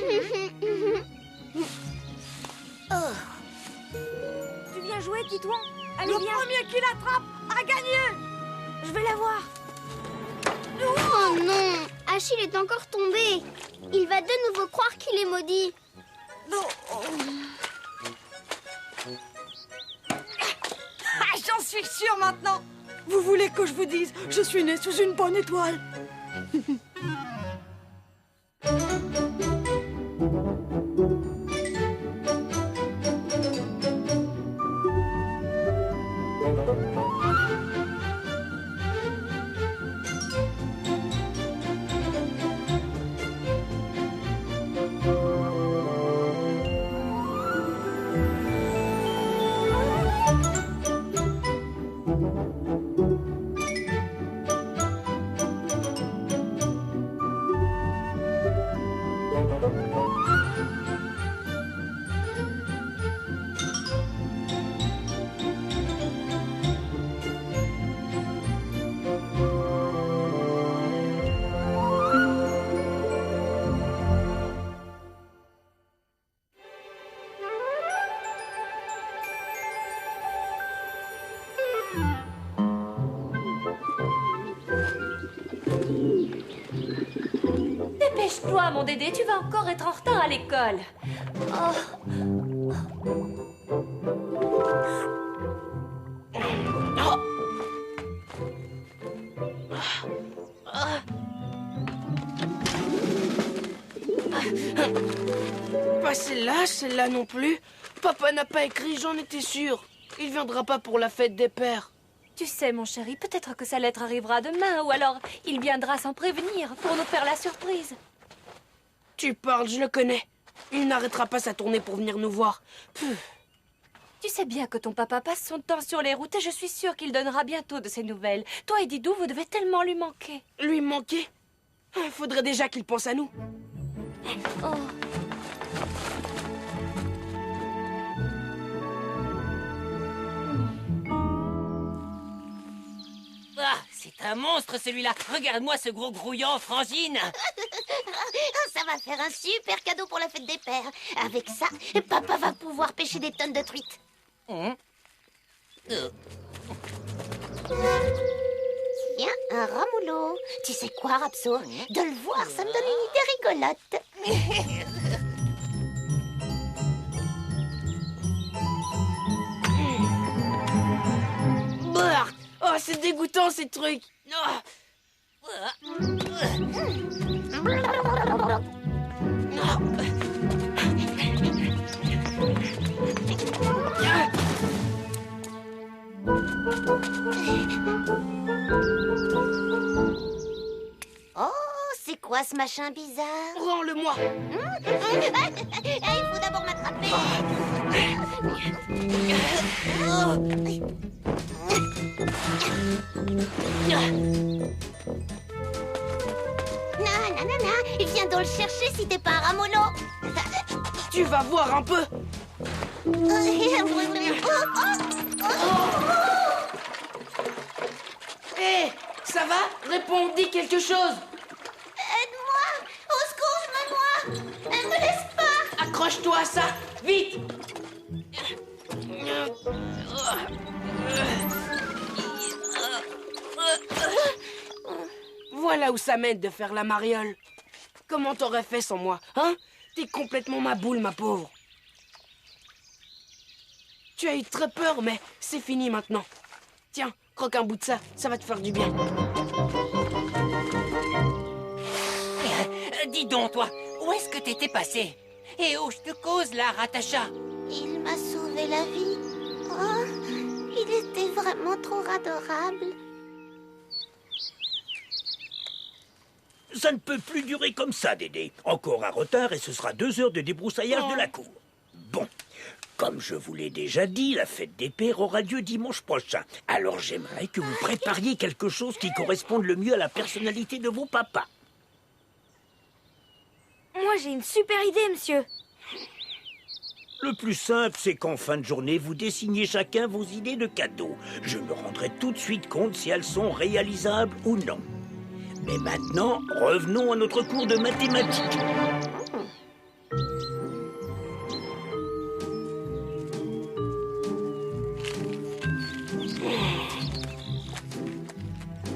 [SPEAKER 1] viens jouer, Titouan? Allez,
[SPEAKER 3] Le
[SPEAKER 1] viens.
[SPEAKER 3] premier qui l'attrape a gagné!
[SPEAKER 1] Je vais la voir.
[SPEAKER 4] Oh non, Achille est encore tombé. Il va de nouveau croire qu'il est maudit.
[SPEAKER 3] Non. Ah, j'en suis sûre maintenant. Vous voulez que je vous dise, je suis née sous une bonne étoile.
[SPEAKER 12] Dépêche-toi, mon Dédé, tu vas encore être en retard à l'école.
[SPEAKER 10] Pas celle-là non plus. Papa n'a pas écrit, j'en étais sûr. Il viendra pas pour la fête des pères.
[SPEAKER 12] Tu sais, mon chéri, peut-être que sa lettre arrivera demain, ou alors il viendra sans prévenir pour nous faire la surprise.
[SPEAKER 10] Tu parles, je le connais. Il n'arrêtera pas sa tournée pour venir nous voir.
[SPEAKER 12] Tu sais bien que ton papa passe son temps sur les routes et je suis sûre qu'il donnera bientôt de ses nouvelles. Toi et Didou, vous devez tellement lui manquer.
[SPEAKER 10] Lui manquer? Il faudrait déjà qu'il pense à nous.
[SPEAKER 12] Oh.
[SPEAKER 7] Ah, c'est un monstre celui-là. Regarde-moi ce gros grouillant, Frangine.
[SPEAKER 2] Ça va faire un super cadeau pour la fête des pères. Avec ça, papa va pouvoir pêcher des tonnes de truites. Tiens, un ramollo. Tu sais quoi, Rapso? De le voir, ça me donne une idée rigolote.
[SPEAKER 10] Bah, oh, c'est dégoûtant ces trucs.
[SPEAKER 2] Oh, c'est quoi ce machin bizarre?
[SPEAKER 10] Rends-le-moi.
[SPEAKER 2] Il faut d'abord m'attraper. Non, viens donc le chercher si t'es pas un ramollo.
[SPEAKER 10] Tu vas voir un peu. Hé, ça va? Réponds, dis quelque chose.
[SPEAKER 2] Aide-moi! Au secours, je me noie! Ne me laisse pas!
[SPEAKER 10] Accroche-toi à ça, vite. Voilà où ça m'aide de faire la mariole. Comment t'aurais fait sans moi, hein? T'es complètement ma boule, ma pauvre. Tu as eu très peur, mais c'est fini maintenant. Tiens, croque un bout de ça, ça va te faire du bien.
[SPEAKER 7] Dis donc, toi, où est-ce que t'étais passé? Et où je te cause, là, Ratacha?
[SPEAKER 2] Il m'a sauvé la vie. Oh, il était vraiment trop adorable.
[SPEAKER 8] Ça ne peut plus durer comme ça, Dédé. Encore un retard et ce sera 2 heures de débroussaillage de la cour. Bon, Comme je vous l'ai déjà dit, la fête des pères aura lieu dimanche prochain. Alors j'aimerais que vous prépariez quelque chose qui corresponde le mieux à la personnalité de vos papas.
[SPEAKER 1] Moi, j'ai une super idée, monsieur.
[SPEAKER 8] Le plus simple, c'est qu'en fin de journée, vous dessiniez chacun vos idées de cadeaux. Je me rendrai tout de suite compte si elles sont réalisables ou non. Mais maintenant, revenons à notre cours de mathématiques.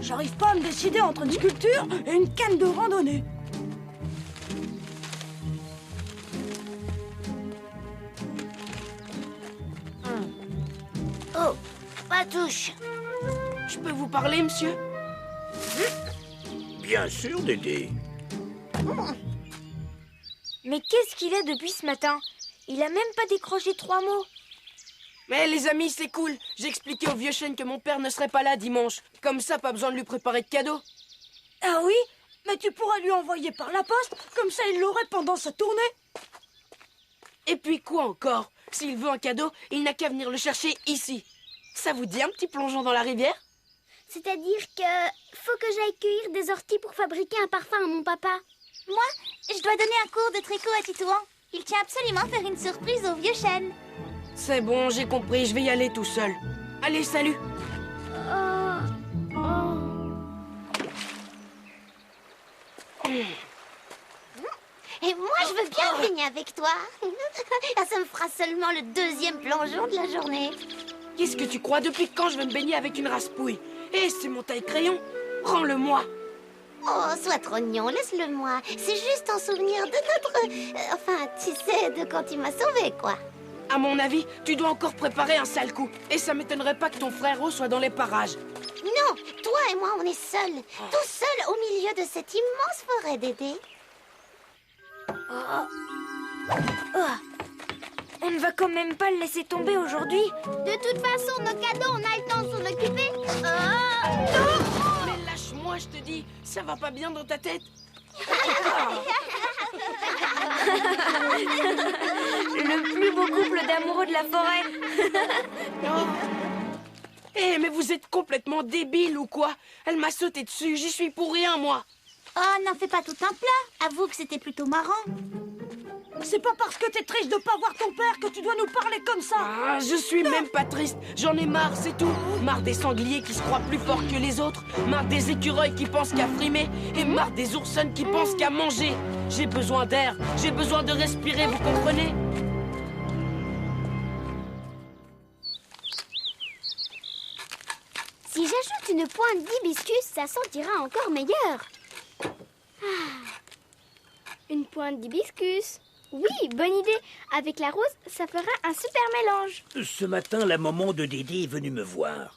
[SPEAKER 3] J'arrive pas à me décider entre une sculpture et une canne de randonnée.
[SPEAKER 2] Oh, Patouche.
[SPEAKER 10] Je peux vous parler, monsieur?
[SPEAKER 8] Bien sûr, Dédé.
[SPEAKER 1] Mais qu'est-ce qu'il a depuis ce matin? Il a même pas décroché 3 mots.
[SPEAKER 10] Mais les amis, c'est cool. J'ai expliqué au vieux chêne que mon père ne serait pas là dimanche. Comme ça, pas besoin de lui préparer de cadeaux.
[SPEAKER 3] Ah oui? Mais tu pourras lui envoyer par la poste, comme ça il l'aurait pendant sa tournée.
[SPEAKER 10] Et puis quoi encore? S'il veut un cadeau, il n'a qu'à venir le chercher ici. Ça vous dit un petit plongeon dans la rivière?
[SPEAKER 4] C'est-à-dire que faut que j'aille cueillir des orties pour fabriquer un parfum à mon papa.
[SPEAKER 5] Moi, je dois donner un cours de tricot à Titouan. Il tient absolument à faire une surprise au vieux chêne.
[SPEAKER 10] C'est bon, j'ai compris, je vais y aller tout seul. Allez, salut.
[SPEAKER 2] Et moi, je veux bien baigner avec toi. Ça me fera seulement le 2e plongeon de la journée.
[SPEAKER 10] Qu'est-ce que tu crois? Depuis quand je vais me baigner avec une raspouille? Eh, c'est mon taille-crayon. Rends-le-moi.
[SPEAKER 2] Oh, sois trop mignon, laisse-le-moi. C'est juste en souvenir de notre... enfin, tu sais, de quand il m'a sauvé, quoi.
[SPEAKER 10] À mon avis, tu dois encore préparer un sale coup. Et ça m'étonnerait pas que ton frérot soit dans les parages.
[SPEAKER 2] Non, toi et moi, on est seuls. Tout seuls au milieu de cette immense forêt, Dédé.
[SPEAKER 1] On ne va quand même pas le laisser tomber aujourd'hui.
[SPEAKER 4] De toute façon, nos cadeaux, on a le temps de s'en occuper.
[SPEAKER 10] Mais lâche-moi, je te dis. Ça va pas bien dans ta tête?
[SPEAKER 1] Le plus beau couple d'amoureux de la forêt.
[SPEAKER 10] Eh, mais vous êtes complètement débile ou quoi? Elle m'a sauté dessus, j'y suis pour rien, moi.
[SPEAKER 5] Oh, n'en fais pas tout un plat. Avoue que c'était plutôt marrant.
[SPEAKER 3] C'est pas parce que t'es triste de pas voir ton père que tu dois nous parler comme ça.
[SPEAKER 10] Ah, je suis même pas triste. J'en ai marre, c'est tout. Marre des sangliers qui se croient plus forts que les autres. Marre des écureuils qui pensent qu'à frimer. Et marre des oursonnes qui pensent qu'à manger. J'ai besoin d'air. J'ai besoin de respirer, vous comprenez?
[SPEAKER 4] Si j'ajoute une pointe d'hibiscus, ça sentira encore meilleur. Une pointe d'hibiscus. Oui, bonne idée. Avec la rose, ça fera un super mélange.
[SPEAKER 8] Ce matin, la maman de Dédé est venue me voir.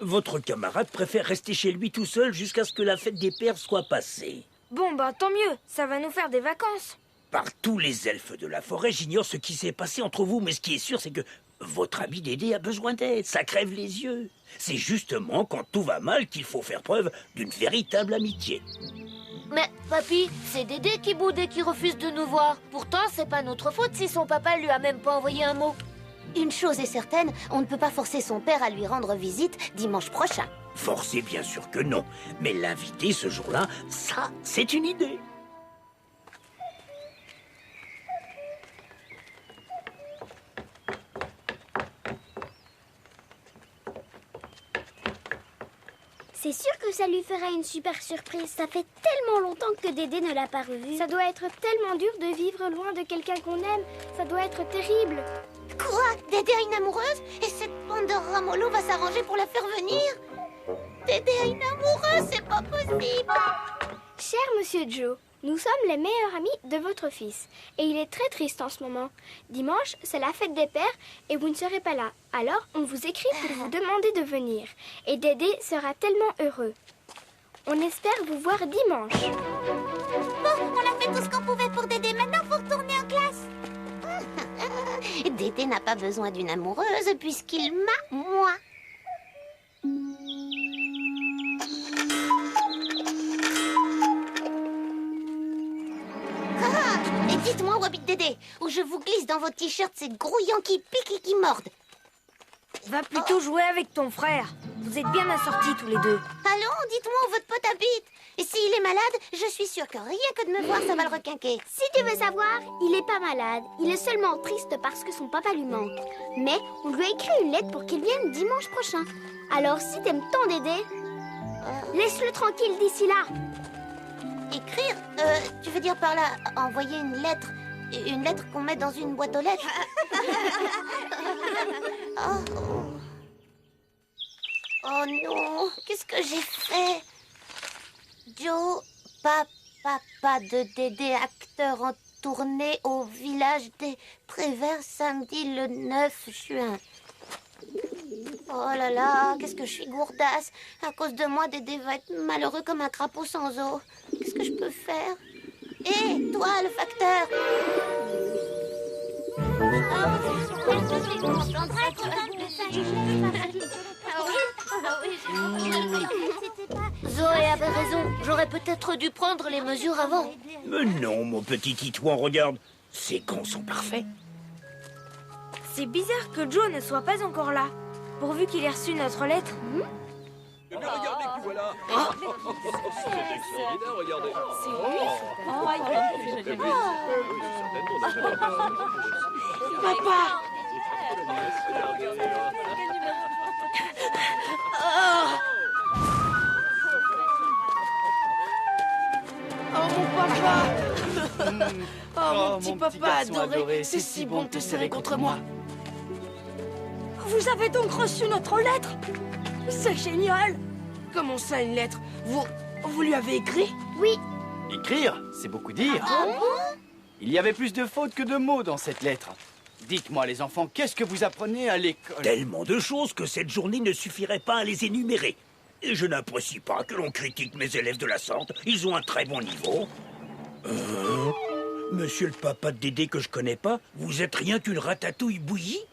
[SPEAKER 8] Votre camarade préfère rester chez lui tout seul jusqu'à ce que la fête des pères soit passée.
[SPEAKER 1] Bon, bah tant mieux. Ça va nous faire des vacances.
[SPEAKER 8] Par tous les elfes de la forêt, j'ignore ce qui s'est passé entre vous, mais ce qui est sûr, c'est que votre ami Dédé a besoin d'aide. Ça crève les yeux. C'est justement quand tout va mal qu'il faut faire preuve d'une véritable amitié.
[SPEAKER 14] Mais, papy, c'est Dédé qui boude et qui refuse de nous voir. Pourtant, c'est pas notre faute si son papa lui a même pas envoyé un mot.
[SPEAKER 2] Une chose est certaine, on ne peut pas forcer son père à lui rendre visite dimanche prochain.
[SPEAKER 8] Forcer, bien sûr que non. Mais l'inviter ce jour-là, ça, c'est une idée.
[SPEAKER 4] C'est sûr que ça lui fera une super surprise. Ça fait tellement longtemps que Dédé ne l'a pas revu. Ça doit être tellement dur de vivre loin de quelqu'un qu'on aime. Ça doit être terrible.
[SPEAKER 2] Quoi? Dédé a une amoureuse? Et cette bande de ramollos va s'arranger pour la faire venir? Dédé a une amoureuse, c'est pas possible!
[SPEAKER 4] Cher Monsieur Joe, nous sommes les meilleurs amis de votre fils. Et il est très triste en ce moment. Dimanche, c'est la fête des pères et vous ne serez pas là. Alors, on vous écrit pour vous demander de venir. Et Dédé sera tellement heureux. On espère vous voir dimanche.
[SPEAKER 5] Bon, on a fait tout ce qu'on pouvait pour Dédé. Maintenant, faut retourner en classe.
[SPEAKER 2] Dédé n'a pas besoin d'une amoureuse puisqu'il m'a, moi. Ah, et dis dites-moi où habite Dédé, ou je vous glisse dans vos t-shirts ces grouillants qui piquent et qui mordent.
[SPEAKER 1] Va plutôt jouer avec ton frère. Vous êtes bien assortis tous les deux.
[SPEAKER 2] Allons, dites-moi où votre pote habite. Et s'il est malade, je suis sûre que rien que de me voir, ça va le requinquer.
[SPEAKER 4] Si tu veux savoir, il est pas malade. Il est seulement triste parce que son papa lui manque. Mais on lui a écrit une lettre pour qu'il vienne dimanche prochain. Alors si t'aimes tant Dédé, laisse-le tranquille d'ici là.
[SPEAKER 2] Écrire tu veux dire par là, envoyer une lettre? Une lettre qu'on met dans une boîte aux lettres? Oh non, qu'est-ce que j'ai fait? Joe, papa de Dédé, acteur en tournée au village des Préverts samedi le 9 juin. Oh là là, qu'est-ce que je suis gourdasse. À cause de moi, Dédé va être malheureux comme un crapaud sans eau. Qu'est-ce que je peux faire? Hé, toi, le facteur!
[SPEAKER 14] Zoé avait raison. J'aurais peut-être dû prendre les mesures avant.
[SPEAKER 8] Mais non, mon petit Titouan, regarde. Ces cons sont parfaits.
[SPEAKER 1] C'est bizarre que Joe ne soit pas encore là. Pourvu qu'il ait reçu notre lettre.
[SPEAKER 13] Mais regardez qui voilà. C'est extraordinaire, regardez.
[SPEAKER 10] Papa! Oh mon papa! Oh mon petit papa adoré, c'est si bon de te serrer contre moi.
[SPEAKER 3] Vous avez donc reçu notre lettre? C'est génial!
[SPEAKER 10] Comment ça, une lettre? Vous lui avez écrit?
[SPEAKER 4] Oui.
[SPEAKER 15] Écrire, c'est beaucoup dire. Il y avait plus de fautes que de mots dans cette lettre. Dites-moi, les enfants, qu'est-ce que vous apprenez à l'école?
[SPEAKER 8] Tellement de choses que cette journée ne suffirait pas à les énumérer. Et je n'apprécie pas que l'on critique mes élèves de la sorte. Ils ont un très bon niveau. Monsieur le papa de Dédé que je connais pas, vous êtes rien qu'une ratatouille bouillie?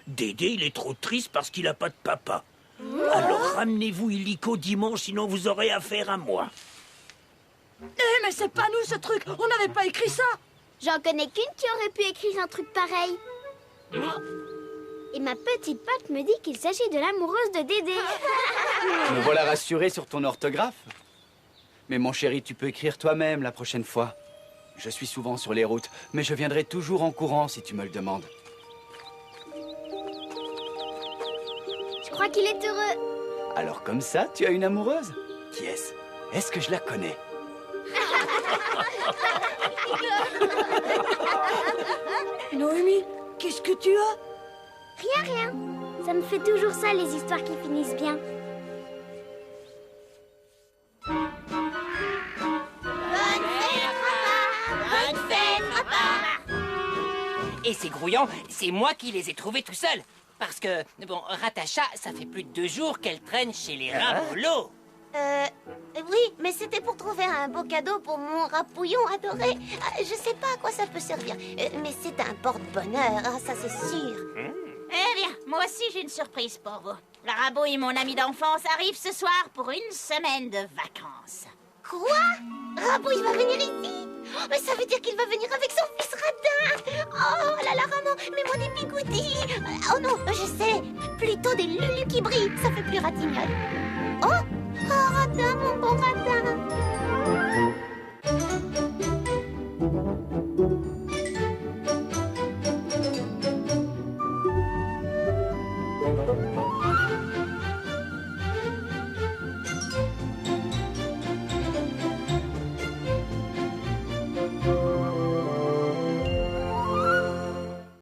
[SPEAKER 8] Dédé, il est trop triste parce qu'il n'a pas de papa. Alors ramenez-vous illico dimanche, sinon vous aurez affaire à moi.
[SPEAKER 3] Eh, mais c'est pas nous ce truc! On n'avait pas écrit ça!
[SPEAKER 4] J'en connais qu'une qui aurait pu écrire un truc pareil. Et ma petite pote me dit qu'il s'agit de l'amoureuse de Dédé.
[SPEAKER 15] Me voilà rassuré sur ton orthographe. Mais mon chéri, tu peux écrire toi-même la prochaine fois. Je suis souvent sur les routes, mais je viendrai toujours en courant si tu me le demandes.
[SPEAKER 4] Je crois qu'il est heureux.
[SPEAKER 15] Alors comme ça, tu as une amoureuse? Qui est-ce? Est-ce que je la connais?
[SPEAKER 3] Noémie, qu'est-ce que tu as?
[SPEAKER 4] Rien. Ça me fait toujours ça, les histoires qui finissent bien.
[SPEAKER 7] Et ces grouillants, c'est moi qui les ai trouvés tout seul. Parce que, bon, Ratacha, ça fait plus de 2 jours qu'elle traîne chez les Ramolos.
[SPEAKER 2] Oui, mais c'était pour trouver un beau cadeau pour mon rapouillon adoré. Je sais pas à quoi ça peut servir, mais c'est un porte-bonheur, hein, ça c'est sûr.
[SPEAKER 5] Eh bien, moi aussi j'ai une surprise pour vous. La Rabouille, mon ami d'enfance, arrive ce soir pour une semaine de vacances.
[SPEAKER 2] Quoi? Rabouille va venir ici? Oh, mais ça veut dire qu'il va venir avec son fils Radin. Oh là là, Ramon, mets-moi des bigoudis. Oh non, je sais, plutôt des lulus qui brillent, ça fait plus ratignol. Oh, Radin, mon bon Radin.